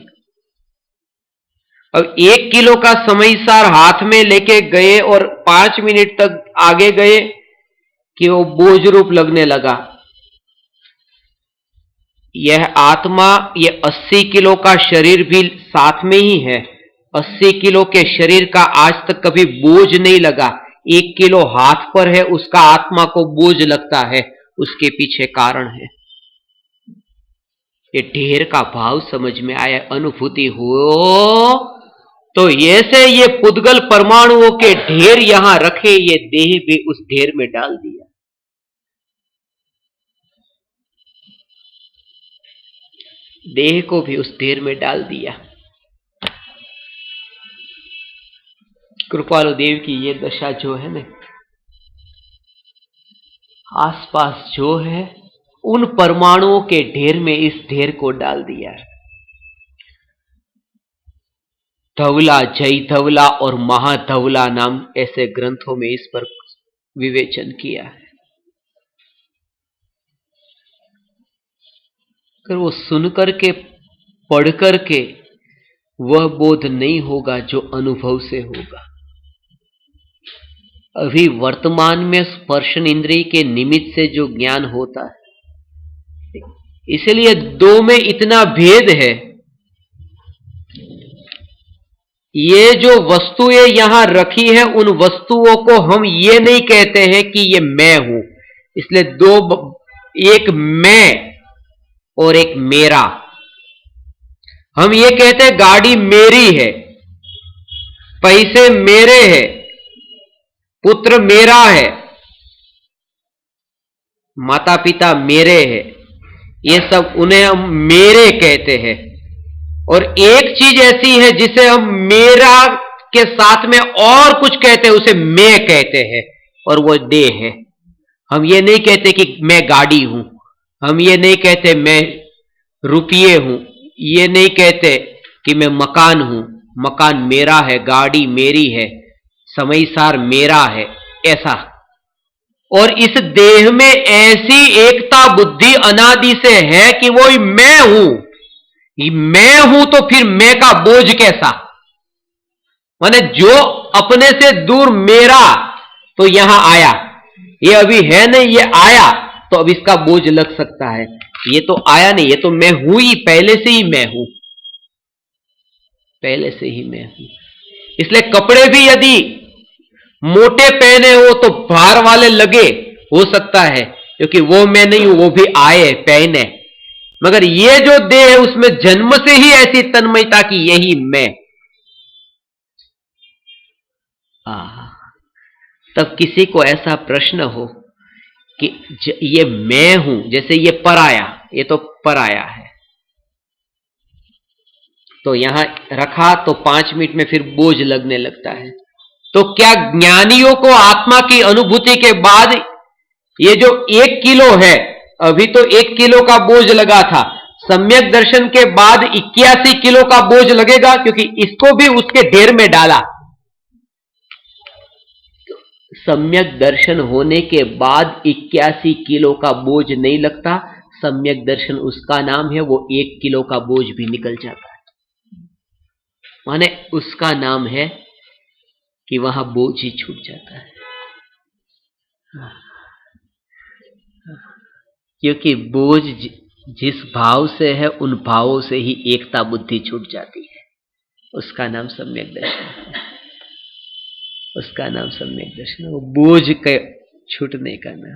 अब 1 किलो का समयसार हाथ में लेके गए और 5 मिनट तक आगे गए कि वो बोझ रूप लगने लगा। यह आत्मा, ये 80 किलो का शरीर भी साथ में ही है। 80 किलो के शरीर का आज तक कभी बोझ नहीं लगा। 1 किलो हाथ पर है, उसका आत्मा को बोझ लगता है। उसके पीछे कारण है। ये ढेर का भाव समझ में आया, अनुभूति हो तो ये से ये पुद्गल परमाणुओं के ढेर यहां रखे, ये देह भी उस ढेर में डाल दिया। देह को भी उस ढेर में डाल दिया। कृपालु देव की ये दशा जो है ना, आसपास जो है उन परमाणुओं के ढेर में इस ढेर को डाल दिया है। धवला, जय धवला और महाधवला नाम ऐसे ग्रंथों में इस पर विवेचन किया है। अगर वो सुनकर के, पढ़कर के वह बोध नहीं होगा जो अनुभव से होगा। अभी वर्तमान में स्पर्शन इंद्रिय के निमित्त से जो ज्ञान होता है, इसलिए दो में इतना भेद है। ये जो वस्तुएं यहां रखी है, उन वस्तुओं को हम ये नहीं कहते हैं कि ये मैं हूं। इसलिए दो, एक मैं और एक मेरा। हम ये कहते हैं गाड़ी मेरी है, पैसे मेरे हैं, पुत्र मेरा है, माता पिता मेरे हैं, ये सब उन्हें हम मेरे कहते हैं। और एक चीज ऐसी है जिसे हम मेरा के साथ में और कुछ कहते हैं, उसे मैं कहते हैं, और वो देह है। हम ये नहीं कहते कि मैं गाड़ी हूं, हम ये नहीं कहते मैं रुपये हूं, ये नहीं कहते कि मैं मकान हूं, मकान मेरा है, गाड़ी मेरी है, समयसार मेरा है, ऐसा। और इस देह में ऐसी एकता बुद्धि अनादि से है कि वो मैं हूं। मैं हूं तो फिर मैं का बोझ कैसा? माने जो अपने से दूर मेरा तो यहां आया, ये अभी है नहीं, ये आया तो अब इसका बोझ लग सकता है। ये तो आया नहीं, ये तो मैं हूं ही, पहले से ही मैं हूं, पहले से ही मैं हूं। इसलिए कपड़े भी यदि मोटे पहने हो तो भार वाले लगे, हो सकता है, क्योंकि वो मैं नहीं हूं, वो भी आए पहने, मगर ये जो देह है उसमें जन्म से ही ऐसी तन्मयता की यही मैं। तब किसी को ऐसा प्रश्न हो कि ये मैं हूं, जैसे ये पराया, ये तो पराया है, तो यहां रखा तो 5 मिनट में फिर बोझ लगने लगता है। तो क्या ज्ञानियों को आत्मा की अनुभूति के बाद ये जो 1 किलो है, अभी तो 1 किलो का बोझ लगा था, सम्यक दर्शन के बाद 81 किलो का बोझ लगेगा, क्योंकि इसको भी उसके ढेर में डाला। सम्यक दर्शन होने के बाद 81 किलो का बोझ नहीं लगता, सम्यक दर्शन उसका नाम है, वो 1 किलो का बोझ भी निकल जाता है। माने उसका नाम है कि वहां बोझ ही छूट जाता है, क्योंकि बोझ जिस भाव से है उन भावों से ही एकता बुद्धि छूट जाती है। उसका नाम सम्यक दर्शन है, उसका नाम सम्यक दर्शन है, वो बोझ के छूटने का नाम।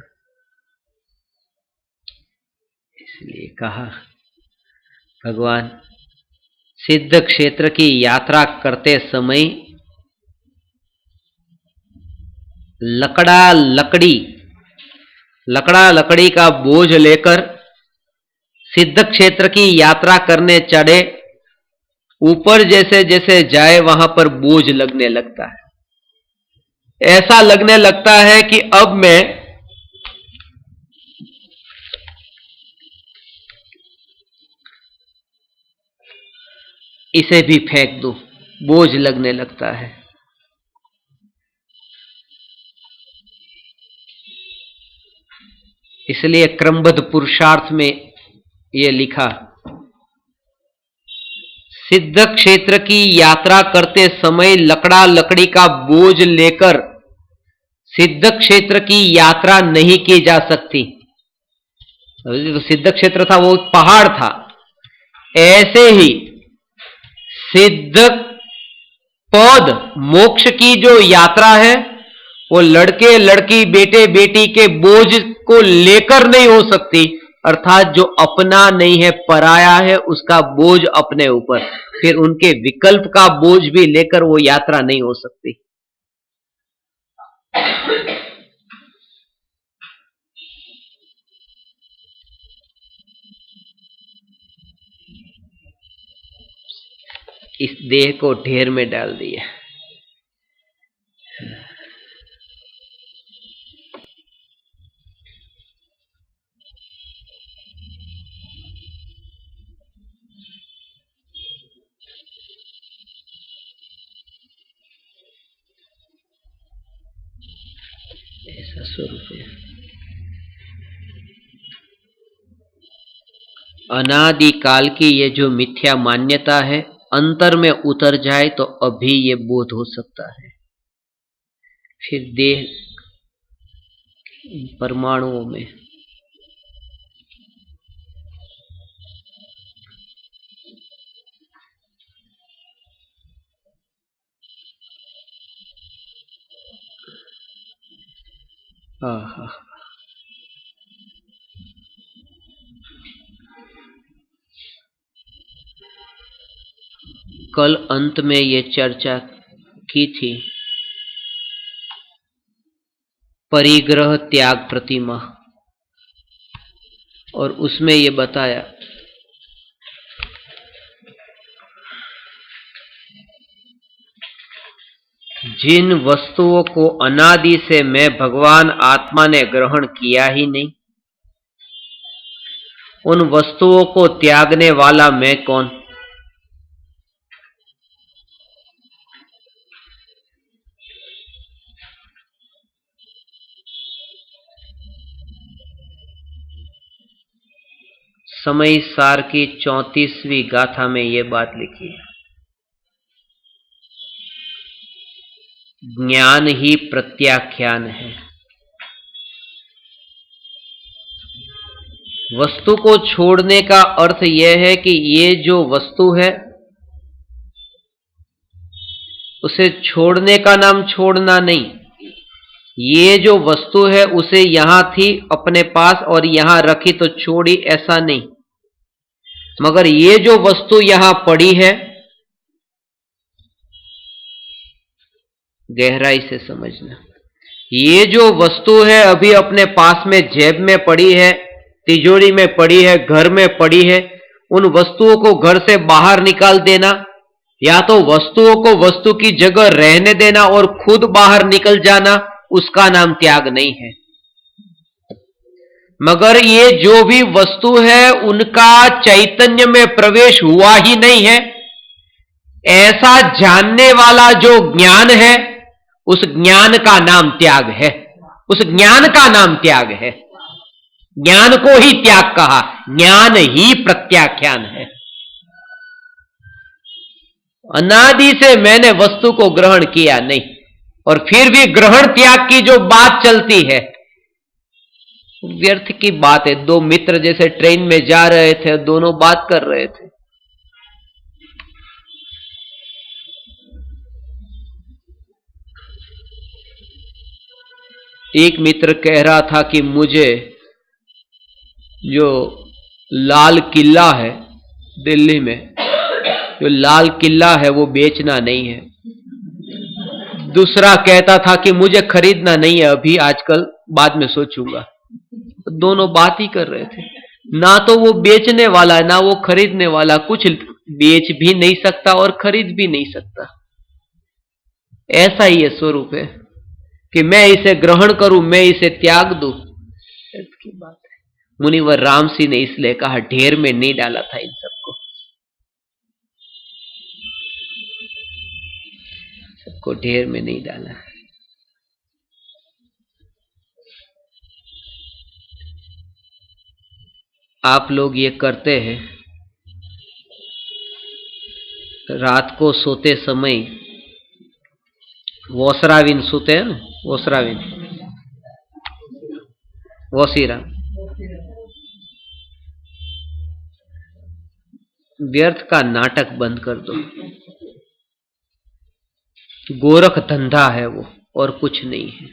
इसलिए कहा भगवान सिद्ध क्षेत्र की यात्रा करते समय लकड़ा लकड़ी का बोझ लेकर सिद्ध क्षेत्र की यात्रा करने चढ़े, ऊपर जैसे जैसे जाए वहां पर बोझ लगने लगता है। ऐसा लगने लगता है कि अब मैं इसे भी फेंक दूं, बोझ लगने लगता है। इसलिए क्रमबद्ध पुरुषार्थ में यह लिखा, सिद्ध क्षेत्र की यात्रा करते समय लकड़ा लकड़ी का बोझ लेकर सिद्ध क्षेत्र की यात्रा नहीं की जा सकती। तो सिद्ध क्षेत्र था वो पहाड़ था, ऐसे ही सिद्ध पद मोक्ष की जो यात्रा है वो लड़के लड़की बेटे बेटी के बोझ को लेकर नहीं हो सकती, अर्थात जो अपना नहीं है पराया है उसका बोझ अपने ऊपर, फिर उनके विकल्प का बोझ भी लेकर वो यात्रा नहीं हो सकती। इस देह को ढेर में डाल दिया। ऐसा स्वरूप है। अनादिकाल की ये जो मिथ्या मान्यता है अंतर में उतर जाए तो अभी ये बोध हो सकता है। फिर देह परमाणुओं में कल अंत में ये चर्चा की थी परिग्रह त्याग प्रतिमा, और उसमें ये बताया जिन वस्तुओं को अनादि से मैं भगवान आत्मा ने ग्रहण किया ही नहीं, उन वस्तुओं को त्यागने वाला मैं कौन? समय सार की 34वीं गाथा में यह बात लिखी है, ज्ञान ही प्रत्याख्यान है। वस्तु को छोड़ने का अर्थ यह है कि ये जो वस्तु है उसे छोड़ने का नाम छोड़ना नहीं, ये जो वस्तु है उसे यहां थी अपने पास और यहां रखी तो छोड़ी, ऐसा नहीं। मगर ये जो वस्तु यहां पड़ी है, गहराई से समझना, ये जो वस्तु है अभी अपने पास में जेब में पड़ी है, तिजोरी में पड़ी है, घर में पड़ी है, उन वस्तुओं को घर से बाहर निकाल देना या तो वस्तुओं को वस्तु की जगह रहने देना और खुद बाहर निकल जाना, उसका नाम त्याग नहीं है। मगर ये जो भी वस्तु है उनका चैतन्य में प्रवेश हुआ ही नहीं है, ऐसा जानने वाला जो ज्ञान है, उस ज्ञान का नाम त्याग है। उस ज्ञान का नाम त्याग है। ज्ञान को ही त्याग कहा, ज्ञान ही प्रत्याख्यान है। अनादि से मैंने वस्तु को ग्रहण किया नहीं, और फिर भी ग्रहण त्याग की जो बात चलती है, व्यर्थ की बात है। दो मित्र जैसे ट्रेन में जा रहे थे, दोनों बात कर रहे थे। एक मित्र कह रहा था कि मुझे जो लाल किला है दिल्ली में, जो लाल किला है वो बेचना नहीं है। दूसरा कहता था कि मुझे खरीदना नहीं है अभी, आजकल, बाद में सोचूंगा। दोनों बात ही कर रहे थे। ना तो वो बेचने वाला है, ना वो खरीदने वाला। कुछ बेच भी नहीं सकता और खरीद भी नहीं सकता। ऐसा ही ये स्वरूप है कि मैं इसे ग्रहण करूं, मैं इसे त्याग दूं, की बात है। मुनिवर राम सिंह ने इसलिए कहा, ढेर में नहीं डाला था इन सबको, सबको ढेर में नहीं डाला। आप लोग ये करते हैं, रात को सोते समय वोसराविन सोते हैं ना, वोसराविन, वोसीरा, व्यर्थ का नाटक बंद कर दो। गोरख धंधा है वो, और कुछ नहीं है।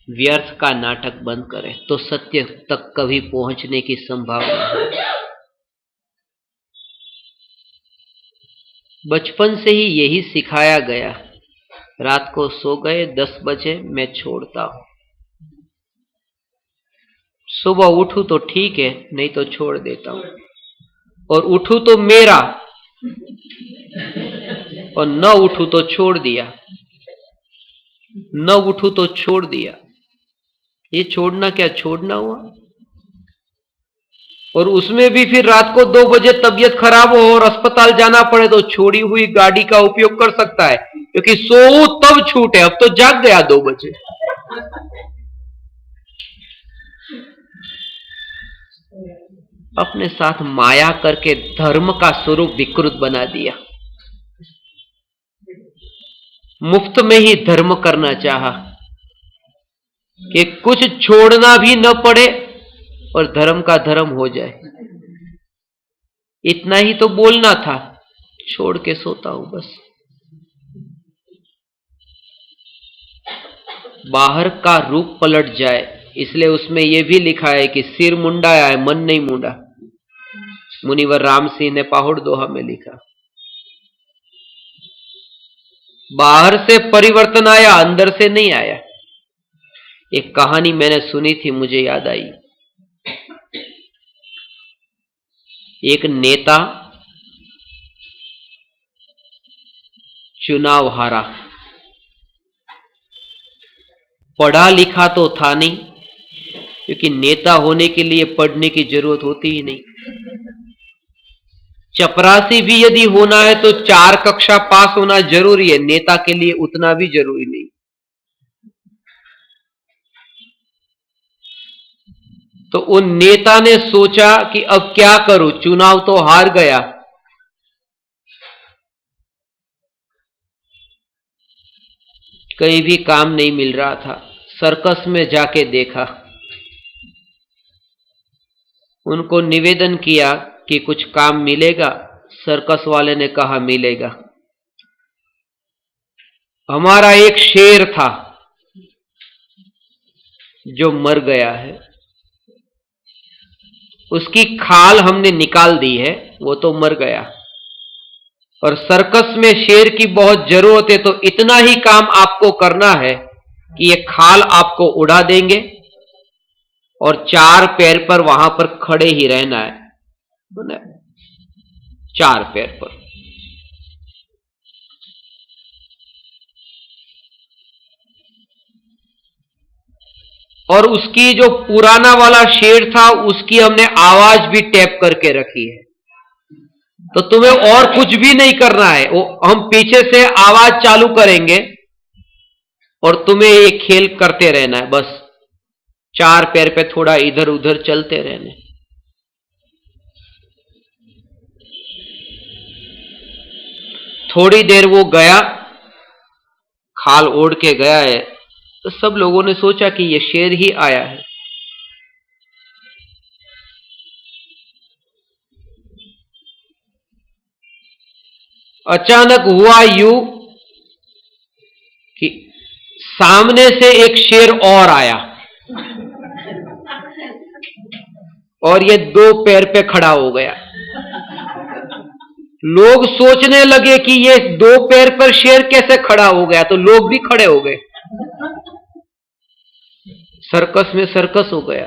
व्यर्थ का नाटक बंद करें तो सत्य तक कभी पहुंचने की संभावना है। बचपन से ही यही सिखाया गया। रात को सो गए 10 बजे, मैं छोड़ता हूं। सुबह उठूं तो ठीक है, नहीं तो छोड़ देता हूं। और उठूं तो मेरा, और न उठूं तो छोड़ दिया, न उठूं तो छोड़ दिया। ये छोड़ना क्या छोड़ना हुआ। और उसमें भी फिर रात को 2 बजे तबीयत खराब हो और अस्पताल जाना पड़े तो छोड़ी हुई गाड़ी का उपयोग कर सकता है, क्योंकि सो तब छूटे, अब तो जाग गया 2 बजे। अपने साथ माया करके धर्म का स्वरूप विकृत बना दिया। मुफ्त में ही धर्म करना चाहा कि कुछ छोड़ना भी न पड़े और धर्म का धर्म हो जाए। इतना ही तो बोलना था, छोड़ के सोता हूं बस। बाहर का रूप पलट जाए, इसलिए उसमें यह भी लिखा है कि सिर मुंडाया है, मन नहीं मुंडा। मुनिवर राम सिंह ने पाहुड़ दोहा में लिखा। बाहर से परिवर्तन आया, अंदर से नहीं आया। एक कहानी मैंने सुनी थी, मुझे याद आई। एक नेता चुनाव हारा, पढ़ा लिखा तो था नहीं, क्योंकि नेता होने के लिए पढ़ने की जरूरत होती ही नहीं। चपरासी भी यदि होना है तो 4 कक्षा पास होना जरूरी है, नेता के लिए उतना भी जरूरी नहीं। तो उन नेता ने सोचा कि अब क्या करूं, चुनाव तो हार गया। कहीं भी काम नहीं मिल रहा था। सर्कस में जाके देखा, उनको निवेदन किया कि कुछ काम मिलेगा। सर्कस वाले ने कहा मिलेगा। हमारा एक शेर था जो मर गया है, उसकी खाल हमने निकाल दी है, वो तो मर गया। और सर्कस में शेर की बहुत जरूरत है, तो इतना ही काम आपको करना है कि ये खाल आपको उड़ा देंगे और चार पैर पर वहां पर खड़े ही रहना है, चार पैर पर। और उसकी जो पुराना वाला शेर था, उसकी हमने आवाज भी टैप करके रखी है, तो तुम्हें और कुछ भी नहीं करना है। वो हम पीछे से आवाज चालू करेंगे और तुम्हें ये खेल करते रहना है, बस चार पैर पे थोड़ा इधर उधर चलते रहने। थोड़ी देर वो गया, खाल ओढ़ के गया है, तो सब लोगों ने सोचा कि ये शेर ही आया है। अचानक हुआ यूं कि सामने से एक शेर और आया और ये दो पैर पे खड़ा हो गया। लोग सोचने लगे कि ये दो पैर पर शेर कैसे खड़ा हो गया, तो लोग भी खड़े हो गए। सर्कस में सर्कस हो गया।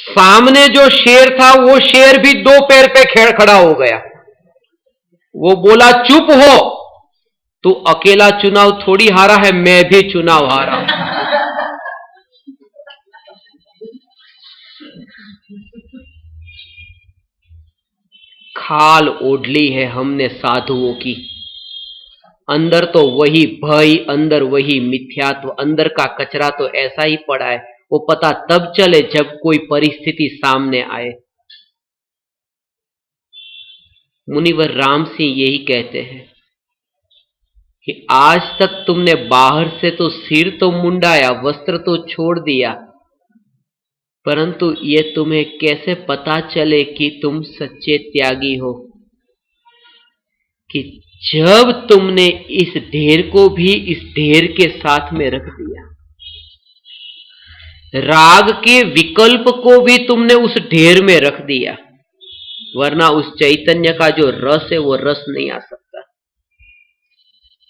सामने जो शेर था, वो शेर भी दो पैर पे खड़ा हो गया। वो बोला, चुप हो, तू अकेला चुनाव थोड़ी हारा है, मैं भी चुनाव हारा। खाल ओढ़ ली है हमने साधुओं की, अंदर तो वही भय, अंदर वही मिथ्यात्व, अंदर का कचरा तो ऐसा ही पड़ा है। वो पता तब चले जब कोई परिस्थिति सामने आए। मुनिवर राम सिंह यही कहते हैं कि आज तक तुमने बाहर से तो सिर तो मुंडाया, वस्त्र तो छोड़ दिया, परंतु ये तुम्हें कैसे पता चले कि तुम सच्चे त्यागी हो, कि जब तुमने इस ढेर को भी इस ढेर के साथ में रख दिया, राग के विकल्प को भी तुमने उस ढेर में रख दिया, वरना उस चैतन्य का जो रस है वो रस नहीं आ सकता।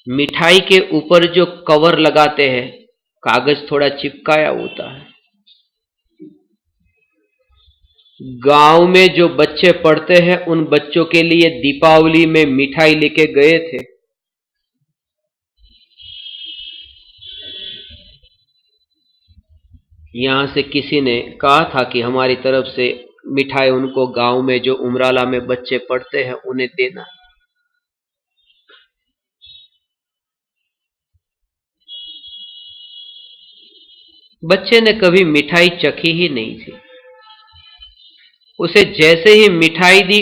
मिठाई के ऊपर जो कवर लगाते हैं, कागज थोड़ा चिपकाया होता है। गांव में जो बच्चे पढ़ते हैं, उन बच्चों के लिए दीपावली में मिठाई लेके गए थे। यहां से किसी ने कहा था कि हमारी तरफ से मिठाई उनको गांव में जो उमराला में बच्चे पढ़ते हैं उन्हें देना। बच्चे ने कभी मिठाई चखी ही नहीं थी। उसे जैसे ही मिठाई दी,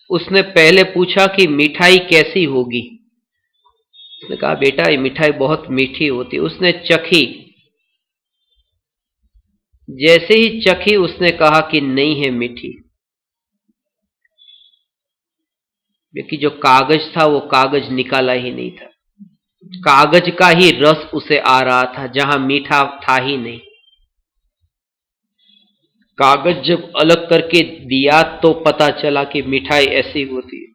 उसने पहले पूछा कि मिठाई कैसी होगी। उसने कहा, बेटा ये मिठाई बहुत मीठी होती। उसने चखी, जैसे ही चखी उसने कहा कि नहीं है मीठी, क्योंकि जो कागज था वो कागज निकाला ही नहीं था। कागज का ही रस उसे आ रहा था, जहां मीठा था ही नहीं। कागज जब अलग करके दिया तो पता चला कि मिठाई ऐसी होती है।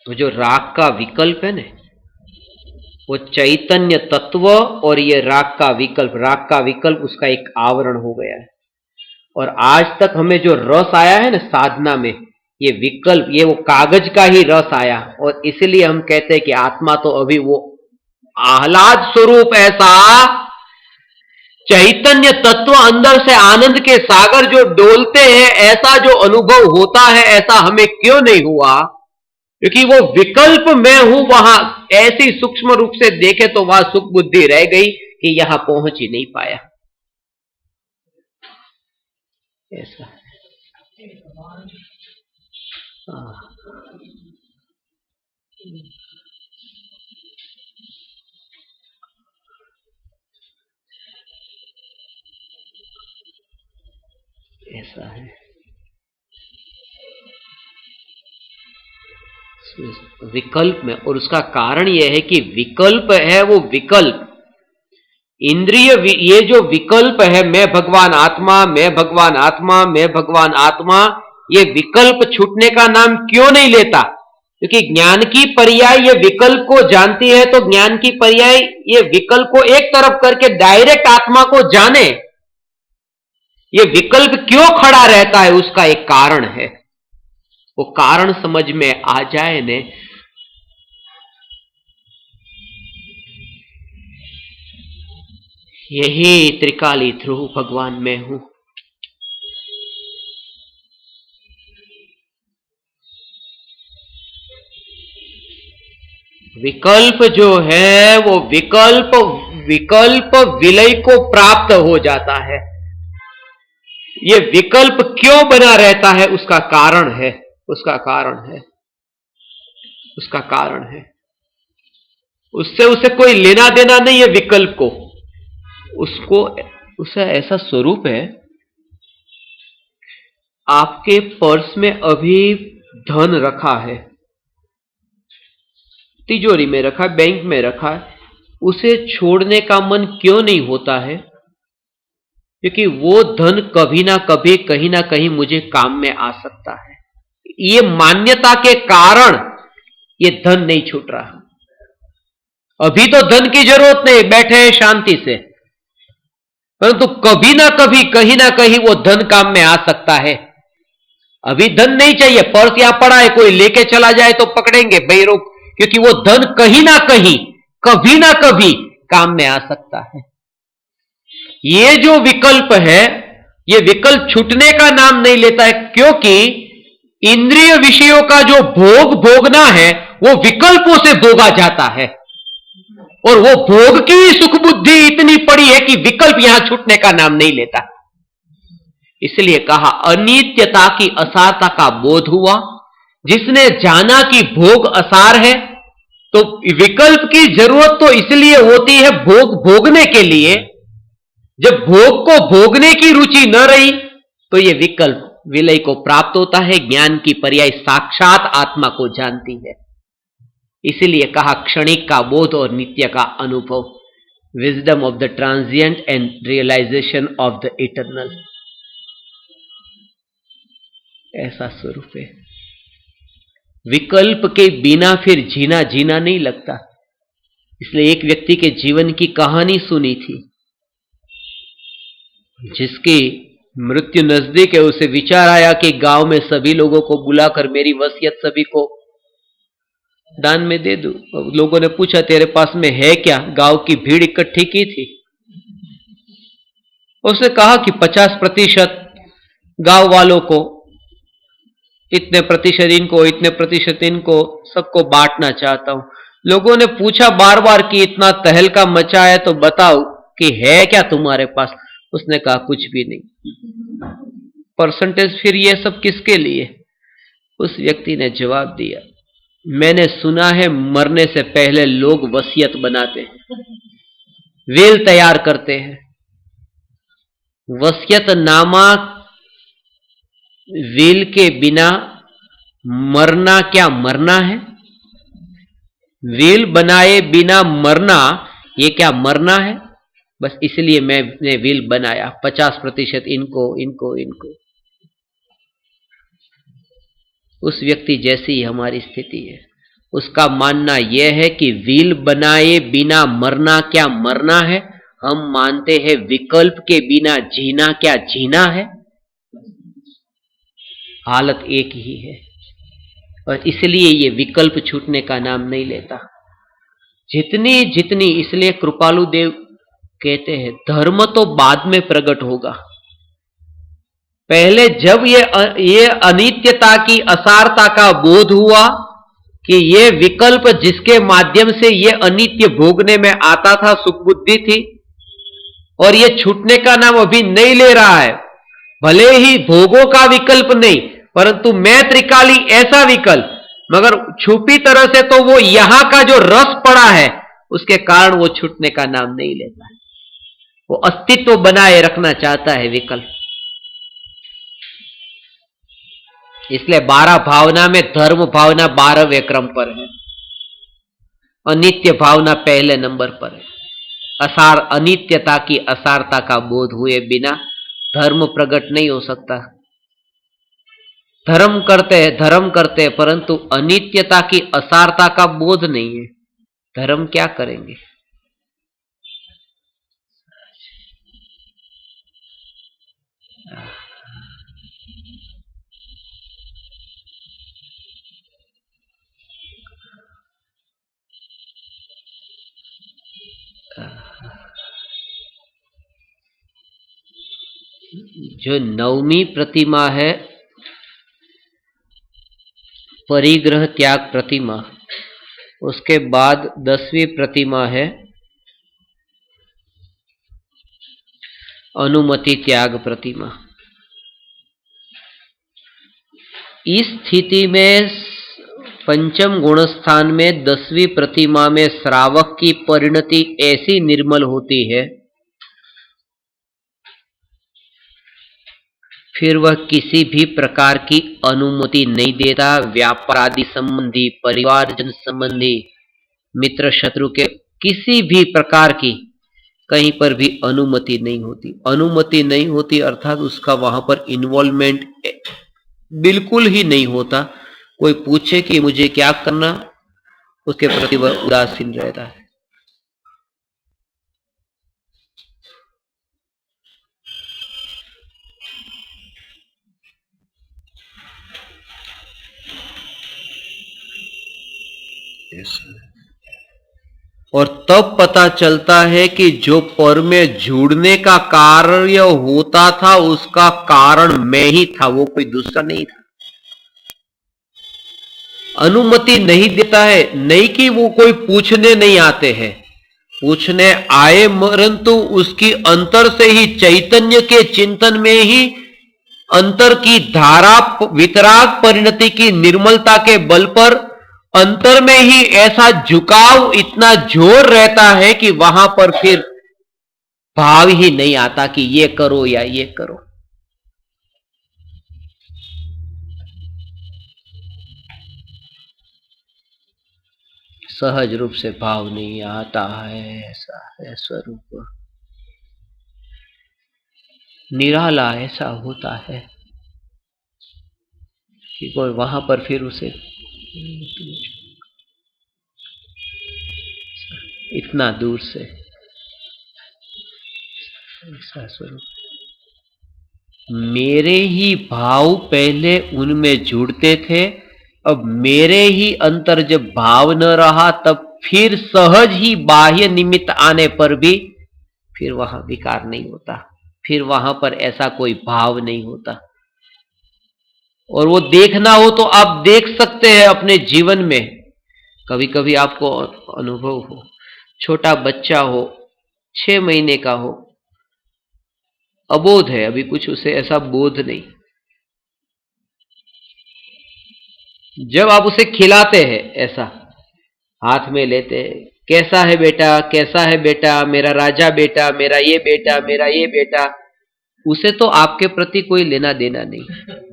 तो जो राग का विकल्प है ना, वो चैतन्य तत्व और ये राग का विकल्प उसका एक आवरण हो गया है। और आज तक हमें जो रस आया है ना साधना में, ये विकल्प, ये वो कागज का ही रस आया। और इसलिए हम कहते हैं कि आत्मा तो अभी वो आह्लाद स्वरूप, ऐसा चैतन्य तत्व अंदर से आनंद के सागर जो डोलते हैं, ऐसा जो अनुभव होता है, ऐसा हमें क्यों नहीं हुआ? क्योंकि वो विकल्प मैं हूं वहां ऐसी सूक्ष्म रूप से देखे तो वहां सुख बुद्धि रह गई कि यहां पहुंच ही नहीं पाया। ऐसा ऐसा है। विकल्प में, और उसका कारण यह है कि विकल्प है वो विकल्प इंद्रिय, ये जो विकल्प है मैं भगवान आत्मा, मैं भगवान आत्मा, मैं भगवान आत्मा, ये विकल्प छूटने का नाम क्यों नहीं लेता? क्योंकि ज्ञान की पर्याय ये विकल्प को जानती है, तो ज्ञान की पर्याय ये विकल्प को एक तरफ करके डायरेक्ट आत्मा को जाने। ये विकल्प क्यों खड़ा रहता है, उसका एक कारण है। वो कारण समझ में आ जाए ने, यही त्रिकाली ध्रुव भगवान में हूं। विकल्प जो है वो विकल्प विलय को प्राप्त हो जाता है। ये विकल्प क्यों बना रहता है, उसका कारण है, उसका कारण है, उसका कारण है। उससे उसे कोई लेना देना नहीं है विकल्प को, उसको उसे ऐसा स्वरूप है। आपके पर्स में अभी धन रखा है, तिजोरी में रखा है, बैंक में रखा है, उसे छोड़ने का मन क्यों नहीं होता है? क्योंकि वो धन कभी ना कभी कहीं ना कहीं मुझे काम में आ सकता है। ये मान्यता के कारण ये धन नहीं छूट रहा। अभी तो धन की जरूरत नहीं, बैठे हैं शांति से, परंतु कभी ना कभी कहीं ना कहीं वो धन काम में आ सकता है। अभी धन नहीं चाहिए, पर्स यहां पड़ा है, कोई लेके चला जाए तो पकड़ेंगे भाई रोक, क्योंकि वो धन कहीं ना कहीं कभी ना कभी काम में आ सकता है। ये जो विकल्प है, ये विकल्प छूटने का नाम नहीं लेता है, क्योंकि इंद्रिय विषयों का जो भोगना है वो विकल्पों से भोगा जाता है, और वो भोग की सुख बुद्धि इतनी पड़ी है कि विकल्प यहां छूटने का नाम नहीं लेता। इसलिए कहा अनित्यता की असारता का बोध हुआ। जिसने जाना कि भोग असार है, तो विकल्प की जरूरत तो इसलिए होती है भोगने के लिए। जब भोग को भोगने की रुचि न रही तो यह विकल्प विलय को प्राप्त होता है। ज्ञान की पर्याय साक्षात आत्मा को जानती है। इसीलिए कहा क्षणिक का बोध और नित्य का अनुभव, wisdom of the transient and realisation of the eternal. ऐसा स्वरूप है। विकल्प के बिना फिर जीना नहीं लगता। इसलिए एक व्यक्ति के जीवन की कहानी सुनी थी, जिसकी मृत्यु नजदीक है। उसे विचार आया कि गांव में सभी लोगों को बुलाकर मेरी वसीयत सभी को दान में दे दूं। लोगों ने पूछा तेरे पास में है क्या? गांव की भीड़ इकट्ठी की थी। उसने कहा कि 50% गांव वालों को, इतने प्रतिशत इनको, इतने प्रतिशत इनको, सबको बांटना चाहता हूं। लोगों ने पूछा बार बार कि इतना तहलका मचा है तो बताओ कि है क्या तुम्हारे पास? उसने कहा कुछ भी नहीं। परसेंटेज फिर ये सब किसके लिए? उस व्यक्ति ने जवाब दिया, मैंने सुना है मरने से पहले लोग वसीयत बनाते हैं, विल तैयार करते हैं। वसीयत नामा विल के बिना मरना क्या मरना है? विल बनाए बिना मरना, ये क्या मरना है? बस इसलिए मैंने विल बनाया, 50% इनको इनको इनको। उस व्यक्ति जैसी ही हमारी स्थिति है। उसका मानना यह है कि विल बनाए बिना मरना क्या मरना है। हम मानते हैं विकल्प के बिना जीना क्या जीना है। हालत एक ही है, और इसलिए ये विकल्प छूटने का नाम नहीं लेता। जितनी इसलिए कृपालु देव कहते हैं धर्म तो बाद में प्रकट होगा। पहले जब ये अनित्यता की असारता का बोध हुआ कि ये विकल्प जिसके माध्यम से ये अनित्य भोगने में आता था, सुख बुद्धि थी, और ये छूटने का नाम अभी नहीं ले रहा है। भले ही भोगों का विकल्प नहीं, परंतु मैं त्रिकाली ऐसा विकल्प, मगर छुपी तरह से तो वो यहां का जो रस पड़ा है उसके कारण वो छूटने का नाम नहीं लेता है। वो अस्तित्व बनाए रखना चाहता है विकल्प। इसलिए 12 भावना में धर्म भावना 12वें क्रम पर है, अनित्य भावना पहले नंबर पर है। असार अनित्यता की असारता का बोध हुए बिना धर्म प्रकट नहीं हो सकता। धर्म करते हैं परंतु अनित्यता की असारता का बोध नहीं है, धर्म क्या करेंगे। जो 9वीं प्रतिमा है परिग्रह त्याग प्रतिमा, उसके बाद 10वीं प्रतिमा है अनुमति त्याग प्रतिमा। इस स्थिति में पंचम गुण स्थान में 10वीं प्रतिमा में श्रावक की परिणति ऐसी निर्मल होती है, फिर वह किसी भी प्रकार की अनुमति नहीं देता। व्यापार आदि संबंधी, परिवारजन संबंधी, मित्र शत्रु के किसी भी प्रकार की कहीं पर भी अनुमति नहीं होती। अनुमति नहीं होती अर्थात उसका वहां पर इन्वॉल्वमेंट बिल्कुल ही नहीं होता। कोई पूछे कि मुझे क्या करना, उसके प्रति वह उदासीन रहता है। और तब पता चलता है कि जो पर में जुड़ने का कार्य होता था उसका कारण मैं ही था, वो कोई दूसरा नहीं था। अनुमति नहीं देता है, नहीं कि वो कोई पूछने नहीं आते हैं, पूछने आए परंतु उसकी अंतर से ही चैतन्य के चिंतन में ही अंतर की धारा वितराग परिणति की निर्मलता के बल पर अंतर में ही ऐसा झुकाव, इतना जोर रहता है कि वहां पर फिर भाव ही नहीं आता कि ये करो या ये करो। सहज रूप से भाव नहीं आता है, ऐसा है स्वरूप। निराला ऐसा होता है कि कोई वहां पर फिर उसे इतना दूर से ऐसा स्वरूप। मेरे ही भाव पहले उनमें जुड़ते थे, अब मेरे ही अंतर जब भाव न रहा तब फिर सहज ही बाह्य निमित्त आने पर भी फिर वहां विकार नहीं होता, फिर वहां पर ऐसा कोई भाव नहीं होता। और वो देखना हो तो आप देख सकते हैं अपने जीवन में। कभी कभी आपको अनुभव हो, छोटा बच्चा हो, 6 महीने का हो, अबोध है, अभी कुछ उसे ऐसा बोध नहीं, जब आप उसे खिलाते हैं, ऐसा हाथ में लेते हैं, कैसा है बेटा, कैसा है बेटा, मेरा राजा बेटा, मेरा ये बेटा, मेरा ये बेटा, उसे तो आपके प्रति कोई लेना देना नहीं।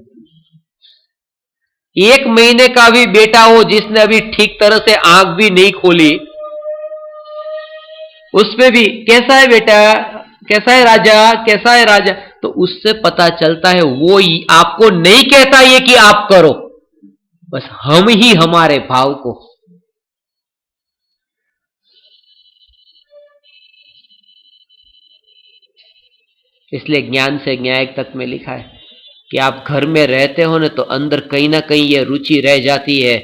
1 महीने का भी बेटा हो जिसने अभी ठीक तरह से आंख भी नहीं खोली, उसमें भी कैसा है बेटा, कैसा है राजा, कैसा है राजा, तो उससे पता चलता है वो आपको नहीं कहता ये कि आप करो, बस हम ही हमारे भाव को। इसलिए ज्ञान से न्याय तक में लिखा है कि आप घर में रहते हो ना तो अंदर कहीं ना कहीं ये रुचि रह जाती है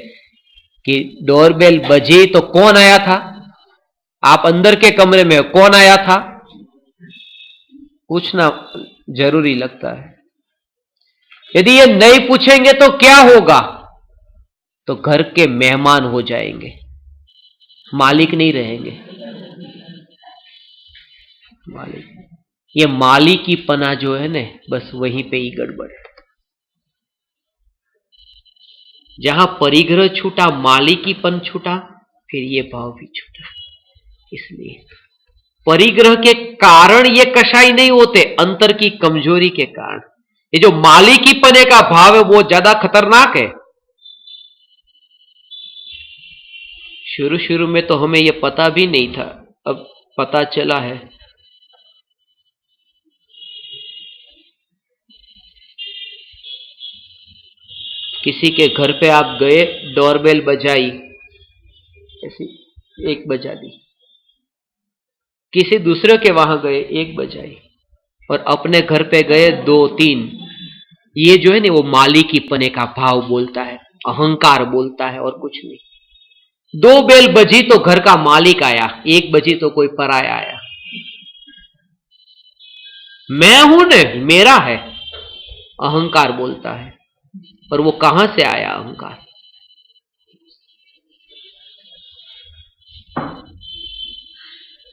कि डोरबेल बजी तो कौन आया था, आप अंदर के कमरे में कौन आया था, पूछना जरूरी लगता है। यदि ये नहीं पूछेंगे तो क्या होगा, तो घर के मेहमान हो जाएंगे, मालिक नहीं रहेंगे। मालिक, ये मालिकी पना जो है ना, बस वहीं पे ही गड़बड़ है। जहां परिग्रह छूटा, मालिकीपन छूटा, फिर ये भाव भी छूटा। इसलिए परिग्रह के कारण ये कषाय नहीं होते, अंतर की कमजोरी के कारण। ये जो मालिकीपने का भाव है वो ज्यादा खतरनाक है। शुरू शुरू में तो हमें ये पता भी नहीं था, अब पता चला है। किसी के घर पे आप गए, डोरबेल बजाई, ऐसी एक बजा दी। किसी दूसरे के वहां गए, एक बजाई, और अपने घर पे गए, दो तीन। ये जो है ना वो मालिकीपने का भाव बोलता है, अहंकार बोलता है, और कुछ नहीं। दो बेल बजी तो घर का मालिक आया, एक बजी तो कोई पराया आया। मैं हूं ने, मेरा है, अहंकार बोलता है। और वो कहां से आया अहंकार?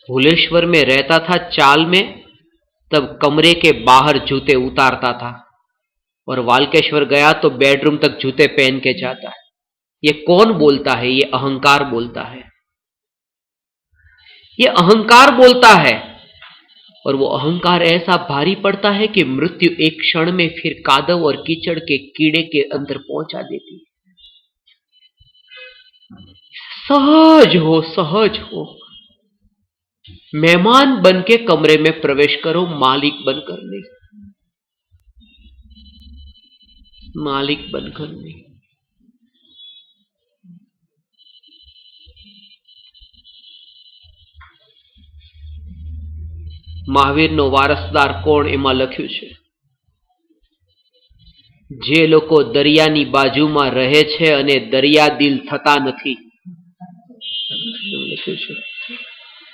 भुलेश्वर में रहता था चाल में, तब कमरे के बाहर जूते उतारता था, और वाल्केश्वर गया तो बेडरूम तक जूते पहन के जाता है। ये कौन बोलता है? ये अहंकार बोलता है। ये अहंकार बोलता है। और वो अहंकार ऐसा भारी पड़ता है कि मृत्यु एक क्षण में फिर कादव और कीचड़ के कीड़े के अंदर पहुंचा देती है। सहज हो, सहज हो, मेहमान बन के कमरे में प्रवेश करो, मालिक बनकर नहीं, मालिक बनकर नहीं। મહાવીરનો વારસદાર કોણ એમાં લખ્યું છે, જે લોકો દરિયાની બાજુમાં રહે છે અને દરિયાદિલ થતા નથી. લખ્યું છે,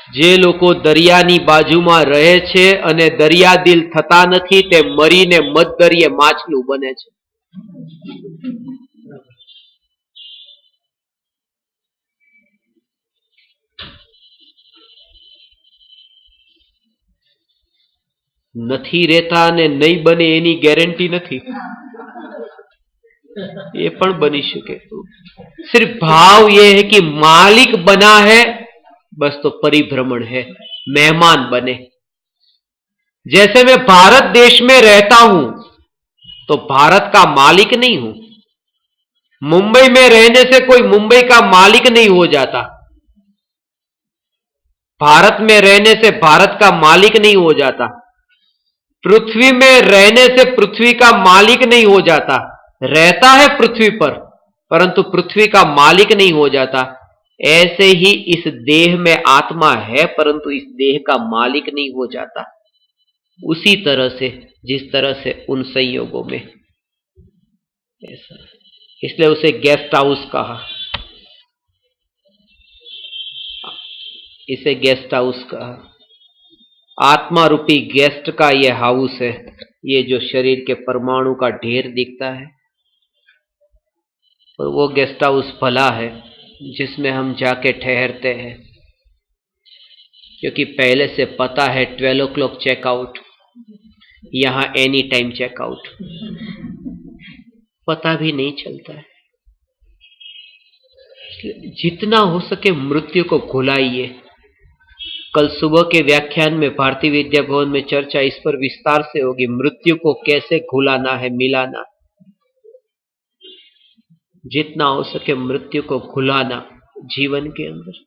જે લોકો દરિયાની બાજુમાં રહે છે અને દરિયાદિલ થતા નથી તે મરીને મધદરિયે માછલું બને છે. નથી રહેતા અને નહીં બને એની ગેરંટી નથી, ये पण बनी सके। सिर्फ भाव ये है कि मालिक बना है, बस तो परिभ्रमण है, मेहमान बने। जैसे मैं भारत देश में रहता हूं तो भारत का मालिक नहीं हूं। मुंबई में रहने से कोई मुंबई का मालिक नहीं हो जाता, भारत में रहने से भारत का मालिक नहीं हो जाता, पृथ्वी में रहने से पृथ्वी का मालिक नहीं हो जाता। रहता है पृथ्वी पर, परंतु पृथ्वी का मालिक नहीं हो जाता। ऐसे ही इस देह में आत्मा है, परंतु इस देह का मालिक नहीं हो जाता। उसी तरह से जिस तरह से उन संयोगों में ऐसा, इसलिए उसे गेस्ट हाउस कहा, इसे गेस्ट हाउस कहा। आत्मा रूपी गेस्ट का ये हाउस है, ये जो शरीर के परमाणु का ढेर दिखता है, और वो गेस्ट हाउस भला है जिसमें हम जाके ठहरते हैं, क्योंकि पहले से पता है 12 o'clock चेकआउट, यहां एनी टाइम चेकआउट, पता भी नहीं चलता है। जितना हो सके मृत्यु को भुलाइए। कल सुबह के व्याख्यान में भारतीय विद्या भवन में चर्चा इस पर विस्तार से होगी, मृत्यु को कैसे भुलाना है, मिलाना। जितना हो सके मृत्यु को भुलाना जीवन के अंदर,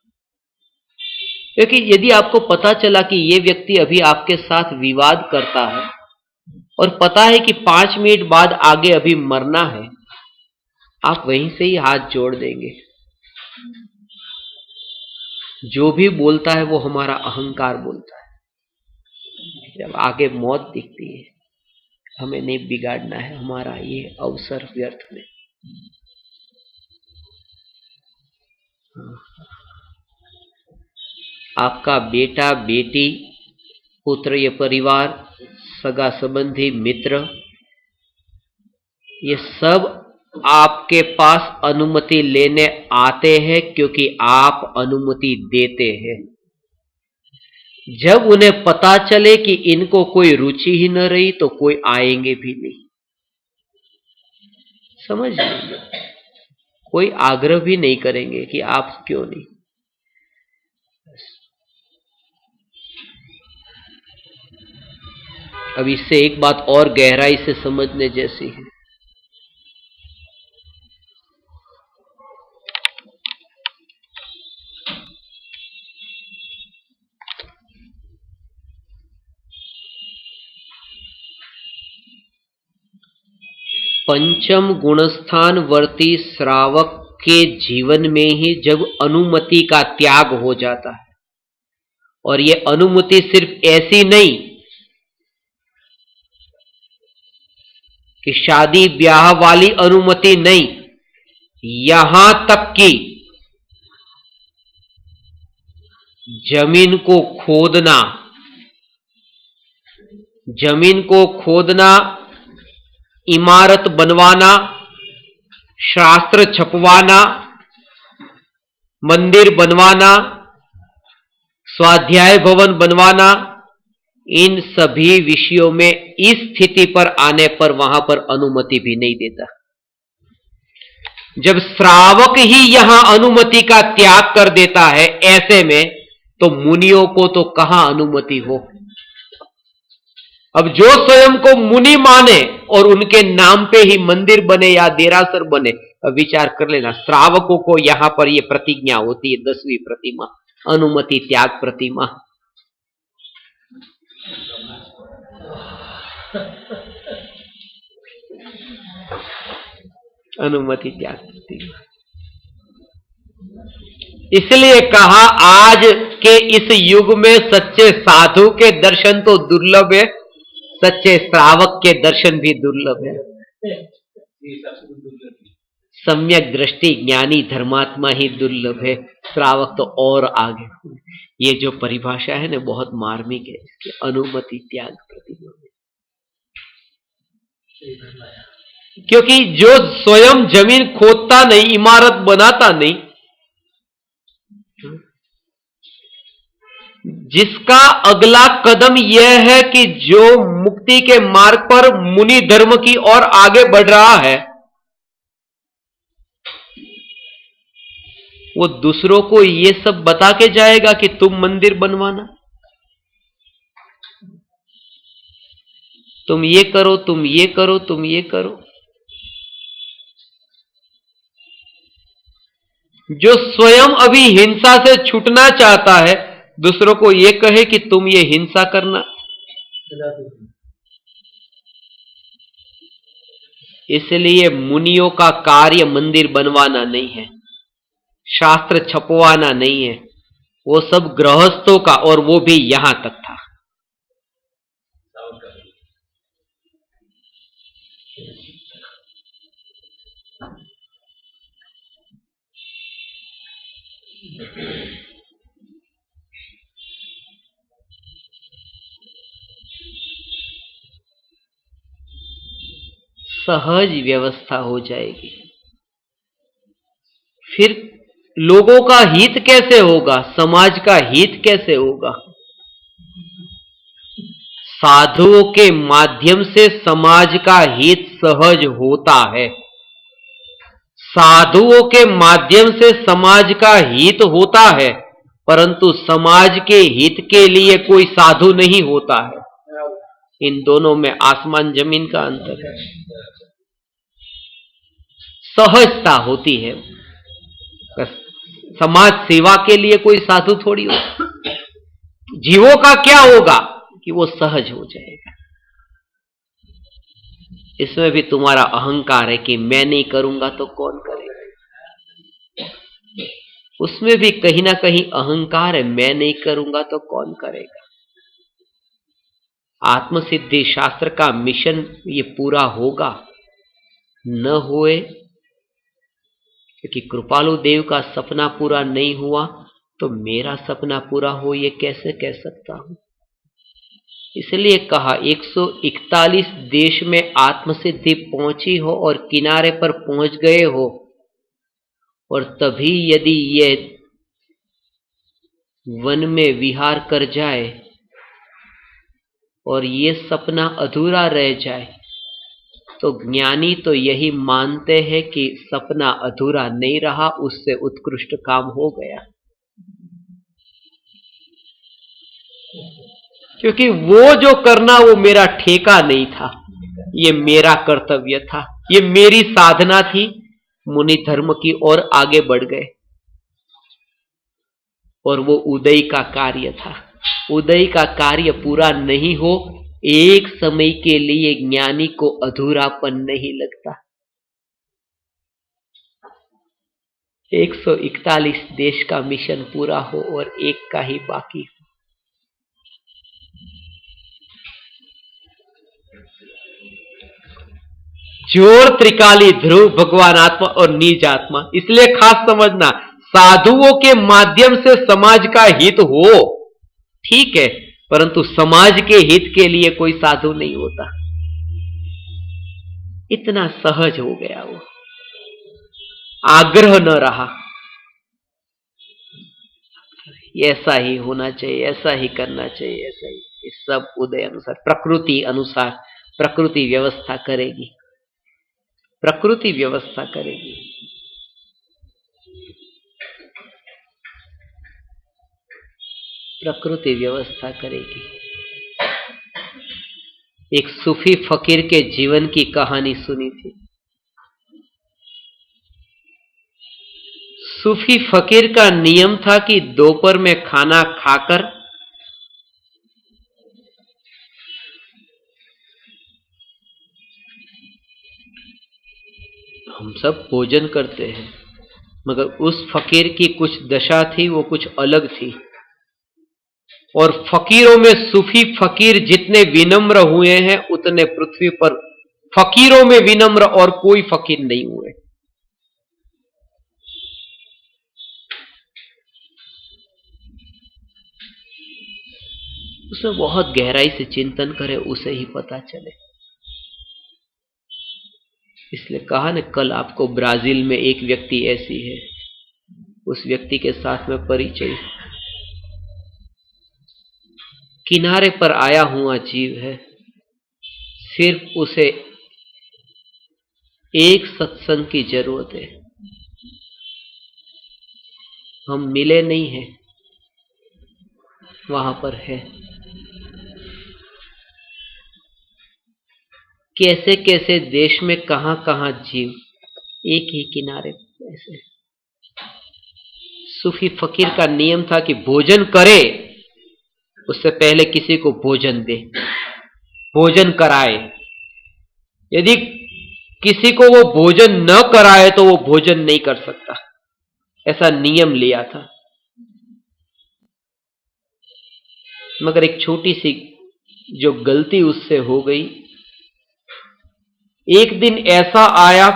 क्योंकि यदि आपको पता चला कि ये व्यक्ति अभी आपके साथ विवाद करता है और पता है कि 5 मिनट बाद आगे अभी मरना है, आप वहीं से ही हाथ जोड़ देंगे। जो भी बोलता है वो हमारा अहंकार बोलता है। जब आगे मौत दिखती है, हमें नहीं बिगाड़ना है हमारा ये अवसर व्यर्थ में। आपका बेटा बेटी, पुत्र, ये परिवार, सगा संबंधी, मित्र, ये सब आपके पास अनुमति लेने आते हैं क्योंकि आप अनुमति देते हैं। जब उन्हें पता चले कि इनको कोई रुचि ही न रही तो कोई आएंगे भी नहीं, समझ लीजिए, कोई आग्रह भी नहीं करेंगे कि आप क्यों नहीं। अब इससे एक बात और गहराई से समझने जैसी है। पंचम गुणस्थान वर्ती श्रावक के जीवन में ही जब अनुमति का त्याग हो जाता है, और ये अनुमति सिर्फ ऐसी नहीं कि शादी ब्याह वाली अनुमति नहीं, यहां तक कि जमीन को खोदना, जमीन को खोदना, इमारत बनवाना, शास्त्र छपवाना, मंदिर बनवाना, स्वाध्याय भवन बनवाना, इन सभी विषयों में इस स्थिति पर आने पर वहां पर अनुमति भी नहीं देता। जब श्रावक ही यहां अनुमति का त्याग कर देता है, ऐसे में तो मुनियों को तो कहां अनुमति हो। अब जो स्वयं को मुनि माने और उनके नाम पे ही मंदिर बने या देरासर बने, अब विचार कर लेना, श्रावकों को यहां पर यह प्रतिज्ञा होती है, 10वीं प्रतिमा, अनुमति त्याग प्रतिमा। अनुमति त्याग प्रतिमा। इसलिए कहा आज के इस युग में सच्चे साधु के दर्शन तो दुर्लभ है, सच्चे श्रावक के दर्शन भी दुर्लभ है। सम्यक दृष्टि ज्ञानी धर्मात्मा ही दुर्लभ है, श्रावक तो और आगे। ये जो परिभाषा है ना, बहुत मार्मिक है इसकी, अनुमति त्याग प्रतिमा। क्योंकि जो स्वयं जमीन खोदता नहीं, इमारत बनाता नहीं, जिसका अगला कदम यह है कि जो मुक्ति के मार्ग पर मुनि धर्म की ओर आगे बढ़ रहा है, वो दूसरों को ये सब बता के जाएगा कि तुम मंदिर बनवाना, तुम ये करो, तुम ये करो, तुम ये करो। जो स्वयं अभी हिंसा से छूटना चाहता है, दूसरों को ये कहे कि तुम ये हिंसा करना। इसलिए मुनियों का कार्य मंदिर बनवाना नहीं है, शास्त्र छपवाना नहीं है, वो सब गृहस्थों का, और वो भी यहां तक था। सहज व्यवस्था हो जाएगी। फिर लोगों का हित कैसे होगा, समाज का हित कैसे होगा? साधुओं के माध्यम से समाज का हित सहज होता है, साधुओं के माध्यम से समाज का हित होता है, परंतु समाज के हित के लिए कोई साधु नहीं होता है। इन दोनों में आसमान जमीन का अंतर है। सहजता होती है, समाज सेवा के लिए कोई साधु थोड़ी हो। जीवों का क्या होगा कि वो सहज हो जाएगा। इसमें भी तुम्हारा अहंकार है कि मैं नहीं करूंगा तो कौन करेगा। उसमें भी कहीं ना कहीं अहंकार है, मैं नहीं करूंगा तो कौन करेगा। आत्मसिद्धि शास्त्र का मिशन ये पूरा होगा, न हुए, क्योंकि कृपालु देव का सपना पूरा नहीं हुआ तो मेरा सपना पूरा हो ये कैसे कह सकता हूं। इसलिए कहा 141 देश में आत्मसिद्धि पहुंची हो और किनारे पर पहुंच गए हो, और तभी यदि ये वन में विहार कर जाए और ये सपना अधूरा रह जाए, तो ज्ञानी तो यही मानते हैं कि सपना अधूरा नहीं रहा, उससे उत्कृष्ट काम हो गया। क्योंकि वो जो करना वो मेरा ठेका नहीं था, ये मेरा कर्तव्य था, ये मेरी साधना थी। मुनि धर्म की ओर आगे बढ़ गए और वो उदय का कार्य था। उदय का कार्य पूरा नहीं हो, एक समय के लिए ज्ञानी को अधूरापन नहीं लगता। 141 देश का मिशन पूरा हो और एक का ही बाकी हो। जोर त्रिकाली ध्रुव, भगवान आत्मा और निज आत्मा। इसलिए खास समझना, साधुओं के माध्यम से समाज का हित हो, ठीक है, परंतु समाज के हित के लिए कोई साधु नहीं होता। इतना सहज हो गया वो, आग्रह न रहा, ऐसा ही होना चाहिए, ऐसा ही करना चाहिए, ऐसा ही। इस सब उदय अनुसार, प्रकृति अनुसार, प्रकृति व्यवस्था करेगी, प्रकृति व्यवस्था करेगी। प्रकृति व्यवस्था करेगी। एक सूफी फकीर के जीवन की कहानी सुनी थी। सूफी फकीर का नियम था कि दोपहर में खाना खाकर हम सब भोजन करते हैं, मगर उस फकीर की कुछ दशा थी, वो कुछ अलग थी। और फकीरों में सूफी फकीर जितने विनम्र हुए हैं, उतने पृथ्वी पर फकीरों में विनम्र और कोई फकीर नहीं हुए। उसमें बहुत गहराई से चिंतन करे, उसे ही पता चले। इसलिए कहा ना, कल आपको ब्राजील में एक व्यक्ति ऐसी है, उस व्यक्ति के साथ में परिचय। किनारे पर आया हुआ जीव है, सिर्फ उसे एक सत्संग की जरूरत है। हम मिले नहीं हैं, वहां पर है। कैसे कैसे देश में कहां कहां जीव एक ही किनारे ऐसे। सूफी फकीर का नियम था कि भोजन करे उससे पहले किसी को भोजन दे, भोजन कराए। यदि किसी को वो भोजन न कराए तो वो भोजन नहीं कर सकता, ऐसा नियम लिया था। मगर एक छोटी सी जो गलती उससे हो गई, एक दिन ऐसा आया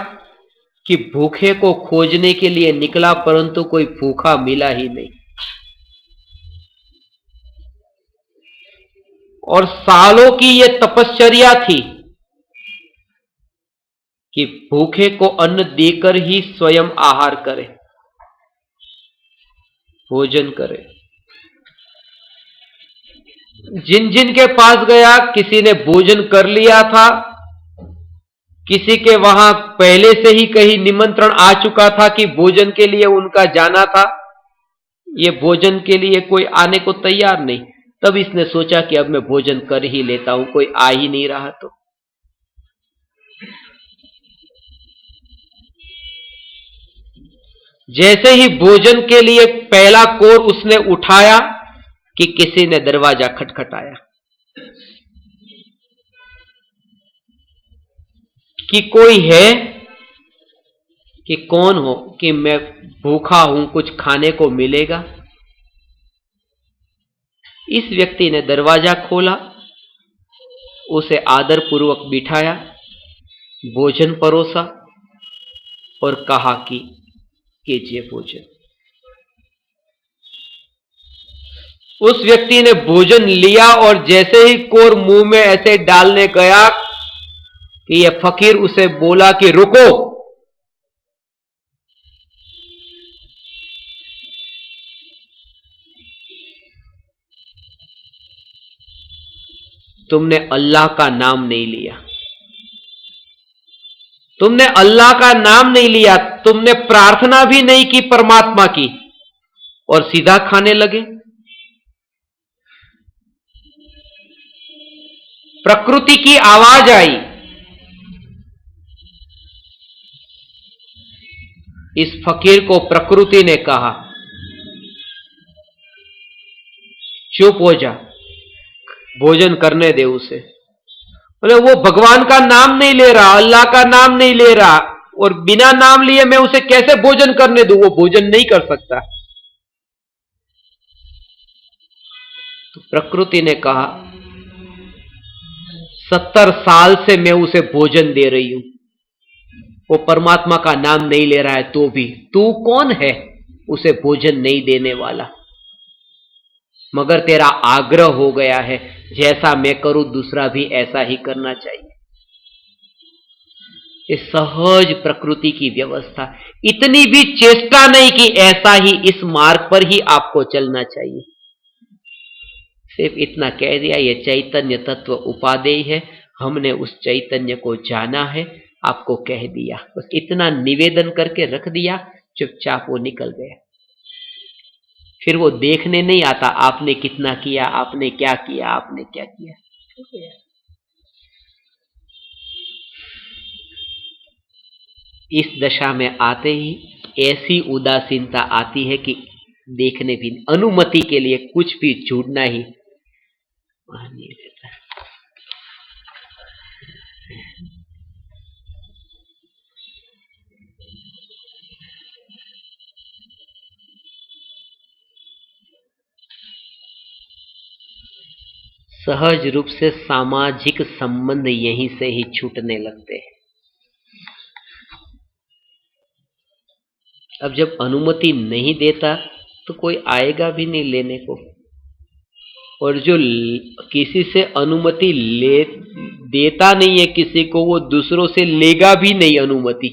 कि भूखे को खोजने के लिए निकला, परंतु कोई भूखा मिला ही नहीं। और सालों की यह तपश्चर्या थी कि भूखे को अन्न देकर ही स्वयं आहार करे, भोजन करे। जिन जिन के पास गया, किसी ने भोजन कर लिया था, किसी के वहां पहले से ही कहीं निमंत्रण आ चुका था कि भोजन के लिए उनका जाना था, ये भोजन के लिए कोई आने को तैयार नहीं। तब इसने सोचा कि अब मैं भोजन कर ही लेता हूं, कोई आ ही नहीं रहा। तो जैसे ही भोजन के लिए पहला कोर उसने उठाया कि किसी ने दरवाजा खटखटाया कि कोई है, कि कौन हो, कि मैं भूखा हूं, कुछ खाने को मिलेगा। इस व्यक्ति ने दरवाजा खोला, उसे आदरपूर्वक बिठाया, भोजन परोसा और कहा कि कीजिए भोजन। उस व्यक्ति ने भोजन लिया और जैसे ही कोर मुंह में ऐसे डालने गया कि यह फकीर उसे बोला कि रुको। तुमने अल्लाह का नाम नहीं लिया, तुमने अल्लाह का नाम नहीं लिया, तुमने प्रार्थना भी नहीं की परमात्मा की, और सीधा खाने लगे। प्रकृति की आवाज आई। इस फकीर को प्रकृति ने कहा, चुप हो जा, भोजन करने दे उसे। बोले वो भगवान का नाम नहीं ले रहा, अल्लाह का नाम नहीं ले रहा, और बिना नाम लिए मैं उसे कैसे भोजन करने दूं? वो भोजन नहीं कर सकता। तो प्रकृति ने कहा, 70 साल से मैं उसे भोजन दे रही हूं, वो परमात्मा का नाम नहीं ले रहा है, तो भी तू कौन है उसे भोजन नहीं देने वाला? मगर तेरा आग्रह हो गया है, जैसा मैं करूं दूसरा भी ऐसा ही करना चाहिए। ये सहज प्रकृति की व्यवस्था, इतनी भी चेष्टा नहीं कि ऐसा ही इस मार्ग पर ही आपको चलना चाहिए। सिर्फ इतना कह दिया, ये चैतन्य तत्व उपादेय है, हमने उस चैतन्य को जाना है, आपको कह दिया, बस इतना निवेदन करके रख दिया, चुपचाप वो निकल गया। फिर वो देखने नहीं आता आपने कितना किया, आपने क्या किया, आपने क्या किया। इस दशा में आते ही ऐसी उदासीनता आती है कि देखने भी, अनुमति के लिए कुछ भी जुड़ना ही नहीं देता। सहज रूप से सामाजिक संबंध यहीं से ही छूटने लगते हैं। अब जब अनुमति नहीं देता तो कोई आएगा भी नहीं लेने को, और जो किसी से अनुमति ले देता नहीं है किसी को, वो दूसरों से लेगा भी नहीं अनुमति।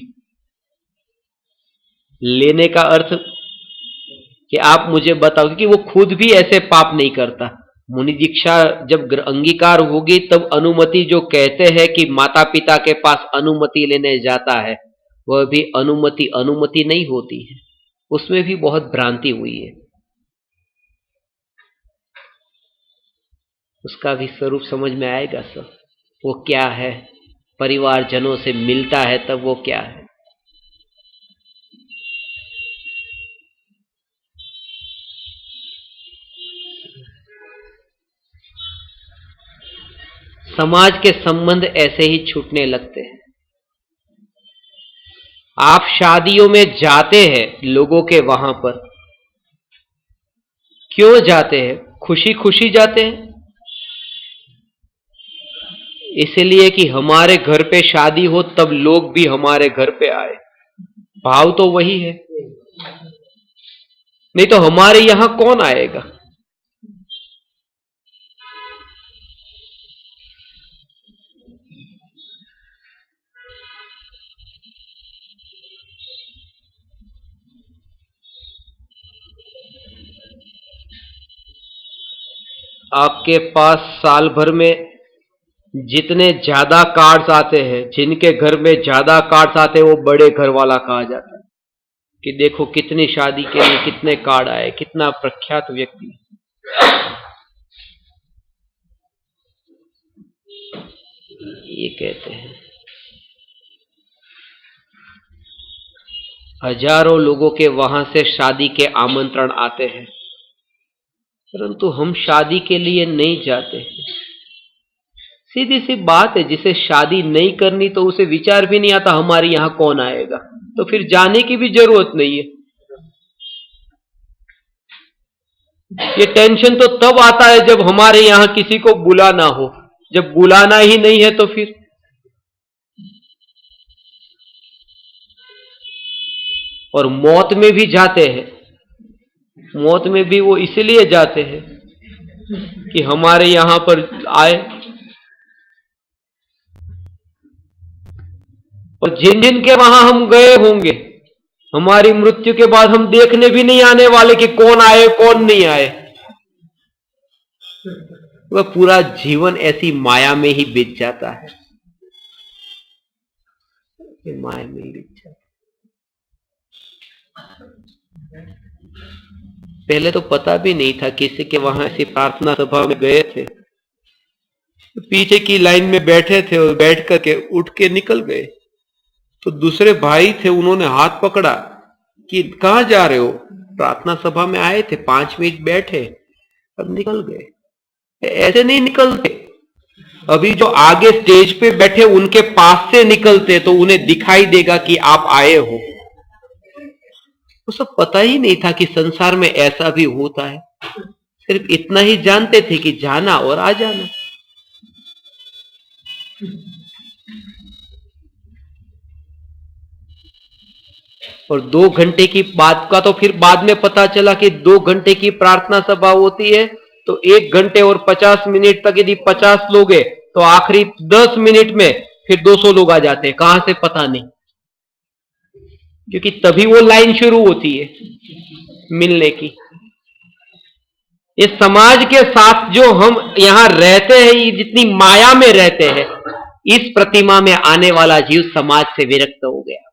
लेने का अर्थ कि आप मुझे बताओ, कि वो खुद भी ऐसे पाप नहीं करता। मुनि दीक्षा जब अंगीकार होगी तब अनुमति, जो कहते हैं कि माता पिता के पास अनुमति लेने जाता है, वह भी अनुमति नहीं होती है, उसमें भी बहुत भ्रांति हुई है। उसका भी स्वरूप समझ में आएगा सब, वो क्या है। परिवारजनों से मिलता है तब वो क्या है। समाज के संबंध ऐसे ही छूटने लगते हैं। आप शादियों में जाते हैं लोगों के वहां पर, क्यों जाते हैं? खुशी खुशी जाते हैं, इसलिए कि हमारे घर पे शादी हो तब लोग भी हमारे घर पे आए। भाव तो वही है, नहीं तो हमारे यहां कौन आएगा। आपके पास साल भर में जितने ज्यादा कार्ड्स आते हैं, जिनके घर में ज्यादा कार्ड्स आते हैं, वो बड़े घर वाला कहा जाता है कि देखो कितनी शादी के लिए कितने कार्ड आए, कितना प्रख्यात व्यक्ति। ये कहते हैं हजारों लोगों के वहां से शादी के आमंत्रण आते हैं, परंतु हम शादी के लिए नहीं जाते। सीधी सी बात है, जिसे शादी नहीं करनी तो उसे विचार भी नहीं आता हमारे यहां कौन आएगा, तो फिर जाने की भी जरूरत नहीं है। ये टेंशन तो तब आता है जब हमारे यहां किसी को बुलाना हो, जब बुलाना ही नहीं है तो फिर। और मौत में भी जाते हैं, मौत में भी वो इसलिए जाते हैं कि हमारे यहां पर आए। और जिन जिन के वहां हम गए होंगे, हमारी मृत्यु के बाद हम देखने भी नहीं आने वाले कि कौन आए कौन नहीं आए। वह पूरा जीवन ऐसी माया में ही बीत जाता है, माया में ही बीत जाता है। पहले तो पता भी नहीं था, किसी के वहां ऐसी प्रार्थना सभा में गए थे पीछे की लाइन में बैठे थे और बैठ करके उठ के निकल गए। तो दूसरे भाई थे, उन्होंने हाथ पकड़ा कि कहां जा रहे हो? प्रार्थना सभा में आए थे, 5 मिनट बैठे, अब निकल गए। ऐसे नहीं निकलते। अभी जो आगे स्टेज पे बैठे उनके पास से निकलते तो उन्हें दिखाई देगा कि आप आए हो। वो सब पता ही नहीं था कि संसार में ऐसा भी होता है। सिर्फ इतना ही जानते थे कि जाना और आ जाना। और 2 घंटे की बात का तो फिर बाद में पता चला कि 2 घंटे की प्रार्थना सभा होती है तो 1 घंटे और 50 मिनट तक यदि 50 लोग हैं तो आखिरी 10 मिनट में फिर 200 लोग आ जाते हैं। कहां से पता नहीं, क्योंकि तभी वो लाइन शुरू होती है मिलने की। इस समाज के साथ जो हम यहां रहते हैं, ये जितनी माया में रहते हैं, इस प्रतिमा में आने वाला जीव समाज से विरक्त हो गया।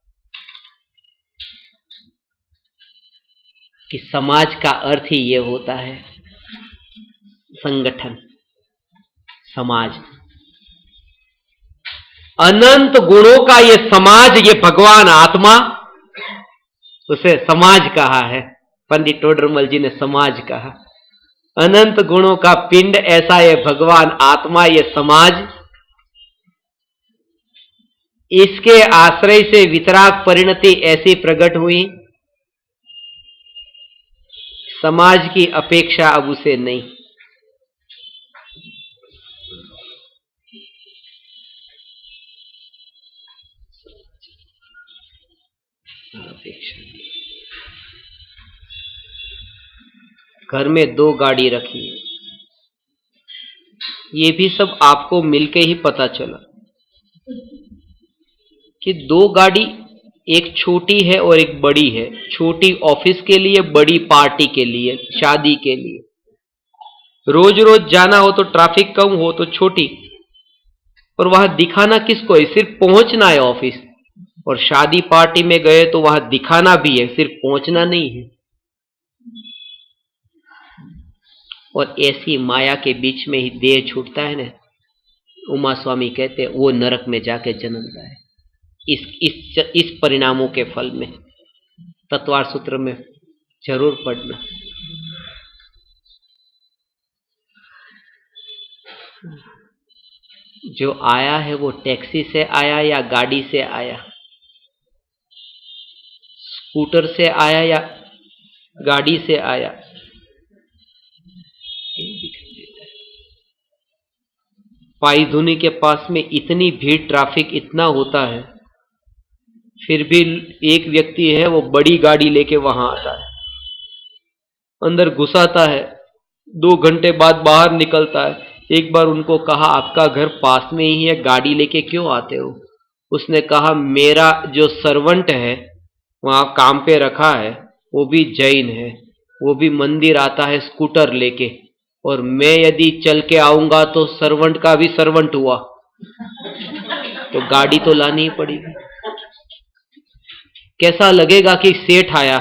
कि समाज का अर्थ ही ये होता है संगठन, समाज। अनंत गुणों का ये समाज, ये भगवान आत्मा, उसे समाज कहा है। पंडित टोडरमल जी ने समाज कहा। अनंत गुणों का पिंड ऐसा ये भगवान आत्मा, ये समाज, इसके आश्रय से वितराग परिणति ऐसी प्रकट हुई, समाज की अपेक्षा अब उसे नहीं। घर में 2 गाड़ी रखी है, ये भी सब आपको मिलके ही पता चला कि 2 गाड़ी, एक छोटी है और एक बड़ी है। छोटी ऑफिस के लिए, बड़ी पार्टी के लिए, शादी के लिए। रोज रोज जाना हो तो ट्रैफिक कम हो तो छोटी, और वहां दिखाना किसको है? सिर्फ पहुंचना है ऑफिस। और शादी पार्टी में गए तो वहां दिखाना भी है, सिर्फ पहुंचना नहीं है। और ऐसी माया के बीच में ही देह छूटता है ना, उमा स्वामी कहते हैं वो नरक में जाके जन्मता है इस परिणामों के फल में। तत्वार सूत्र में जरूर पढ़ना। जो आया है वो टैक्सी से आया या गाड़ी से आया, स्कूटर से आया या गाड़ी से आया, पाईधुनी के पास में इतनी भीड़, ट्रैफिक इतना होता है, फिर भी एक व्यक्ति है वो बड़ी गाड़ी लेके वहां आता है, अंदर घुसाता है, 2 घंटे बाद बाहर निकलता है। एक बार उनको कहा आपका घर पास में ही है, गाड़ी लेके क्यों आते हो? उसने कहा मेरा जो सर्वेंट है वहां काम पे रखा है वो भी जैन है, वो भी मंदिर आता है स्कूटर लेके, और मैं यदि चल के आऊंगा तो सर्वेंट का भी सर्वेंट हुआ, तो गाड़ी तो लानी ही पड़ेगी। कैसा लगेगा कि सेठ आया।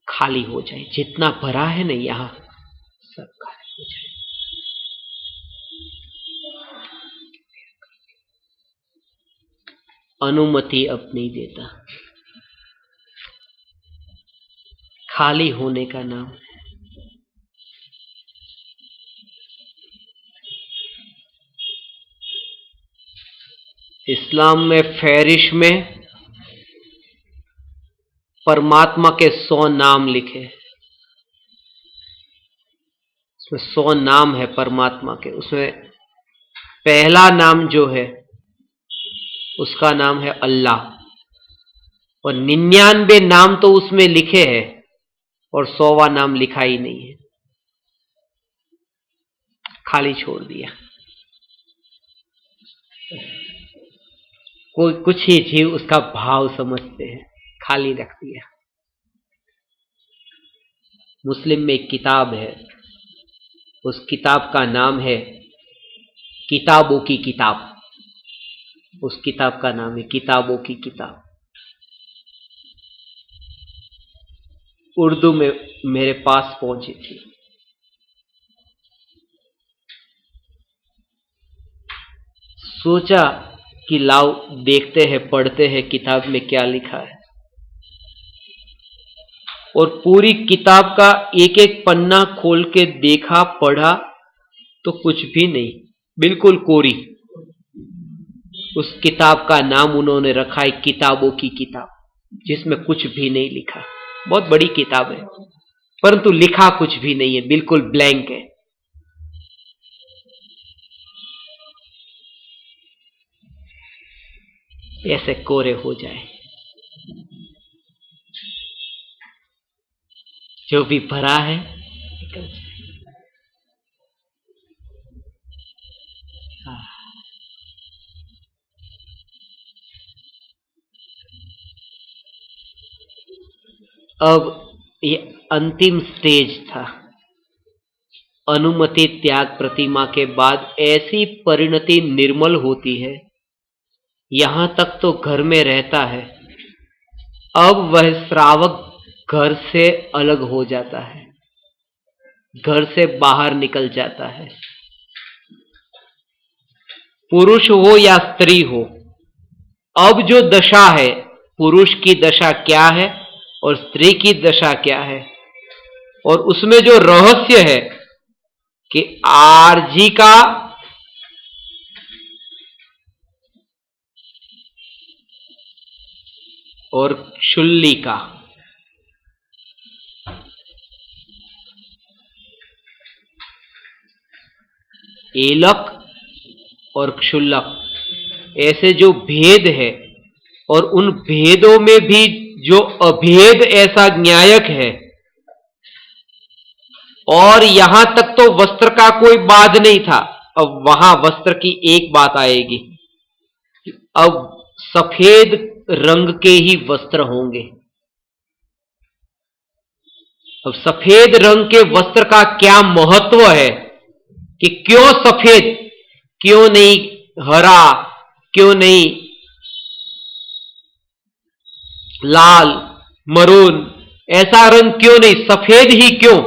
खाली हो जाए, जितना भरा है ना यहां सब खाली हो जाए। अनुमति अब नहीं देता, खाली होने का नाम है। इस्लाम में फहरिश में परमात्मा के 100 नाम लिखे, उसमें 100 नाम है परमात्मा के। उसमें पहला नाम जो है उसका नाम है अल्लाह, और 99 नाम तो उसमें लिखे हैं और 100वां नाम लिखा ही नहीं है, खाली छोड़ दिया। कोई कुछ ही जीव उसका भाव समझते हैं, खाली रख दिया। मुस्लिम में एक किताब है, उस किताब का नाम है किताबों की किताब। उस किताब का नाम है किताबों की किताब। उर्दू में मेरे पास पहुंची थी। सोचा कि लाओ देखते हैं, पढ़ते हैं किताब में क्या लिखा है। और पूरी किताब का एक एक पन्ना खोल के देखा, पढ़ा तो कुछ भी नहीं, बिल्कुल कोरी। उस किताब का नाम उन्होंने रखा है किताबों की किताब, जिसमें कुछ भी नहीं लिखा। बहुत बड़ी किताब है परंतु लिखा कुछ भी नहीं है, बिल्कुल ब्लैंक है। ऐसे कोरे हो जाए, जो भी भरा है निकल जाए। अब ये अंतिम स्टेज था। अनुमति त्याग प्रतिमा के बाद ऐसी परिणति निर्मल होती है, यहां तक तो घर में रहता है, अब वह श्रावक घर से अलग हो जाता है, घर से बाहर निकल जाता है। पुरुष हो या स्त्री हो, अब जो दशा है, पुरुष की दशा क्या है और स्त्री की दशा क्या है, और उसमें जो रहस्य है कि आरजी का और क्षुल्ली का, एलक और क्षुल्लक, ऐसे जो भेद है, और उन भेदों में भी जो अभेद ऐसा न्यायक है, और यहां तक तो वस्त्र का कोई बाध नहीं था, अब वहां वस्त्र की एक बात आएगी। अब सफेद रंग के ही वस्त्र होंगे। अब सफेद रंग के वस्त्र का क्या महत्व है कि क्यों सफेद, क्यों नहीं हरा, क्यों नहीं लाल, मरून, ऐसा रंग क्यों नहीं, सफेद ही क्यों?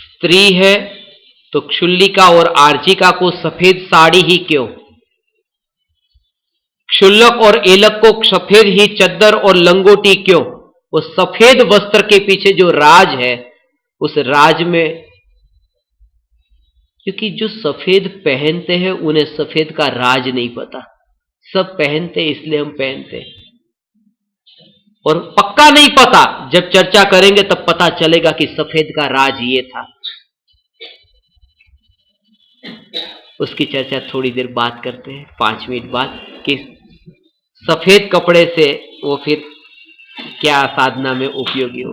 स्त्री है तो क्षुल्लिका और आर्जिका को सफेद साड़ी ही क्यों? क्षुल्लक और एलक को सफेद ही चद्दर और लंगोटी क्यों? उस सफेद वस्त्र के पीछे जो राज है, उस राज में, क्योंकि जो सफेद पहनते हैं उन्हें सफेद का राज नहीं पता। सब पहनते इसलिए हम पहनते, और पक्का नहीं पता, जब चर्चा करेंगे तब पता चलेगा कि सफेद का राज ये था। उसकी चर्चा थोड़ी देर बाद करते हैं, 5 मिनट बाद, कि सफेद कपड़े से वो फिर क्या साधना में उपयोगी हो।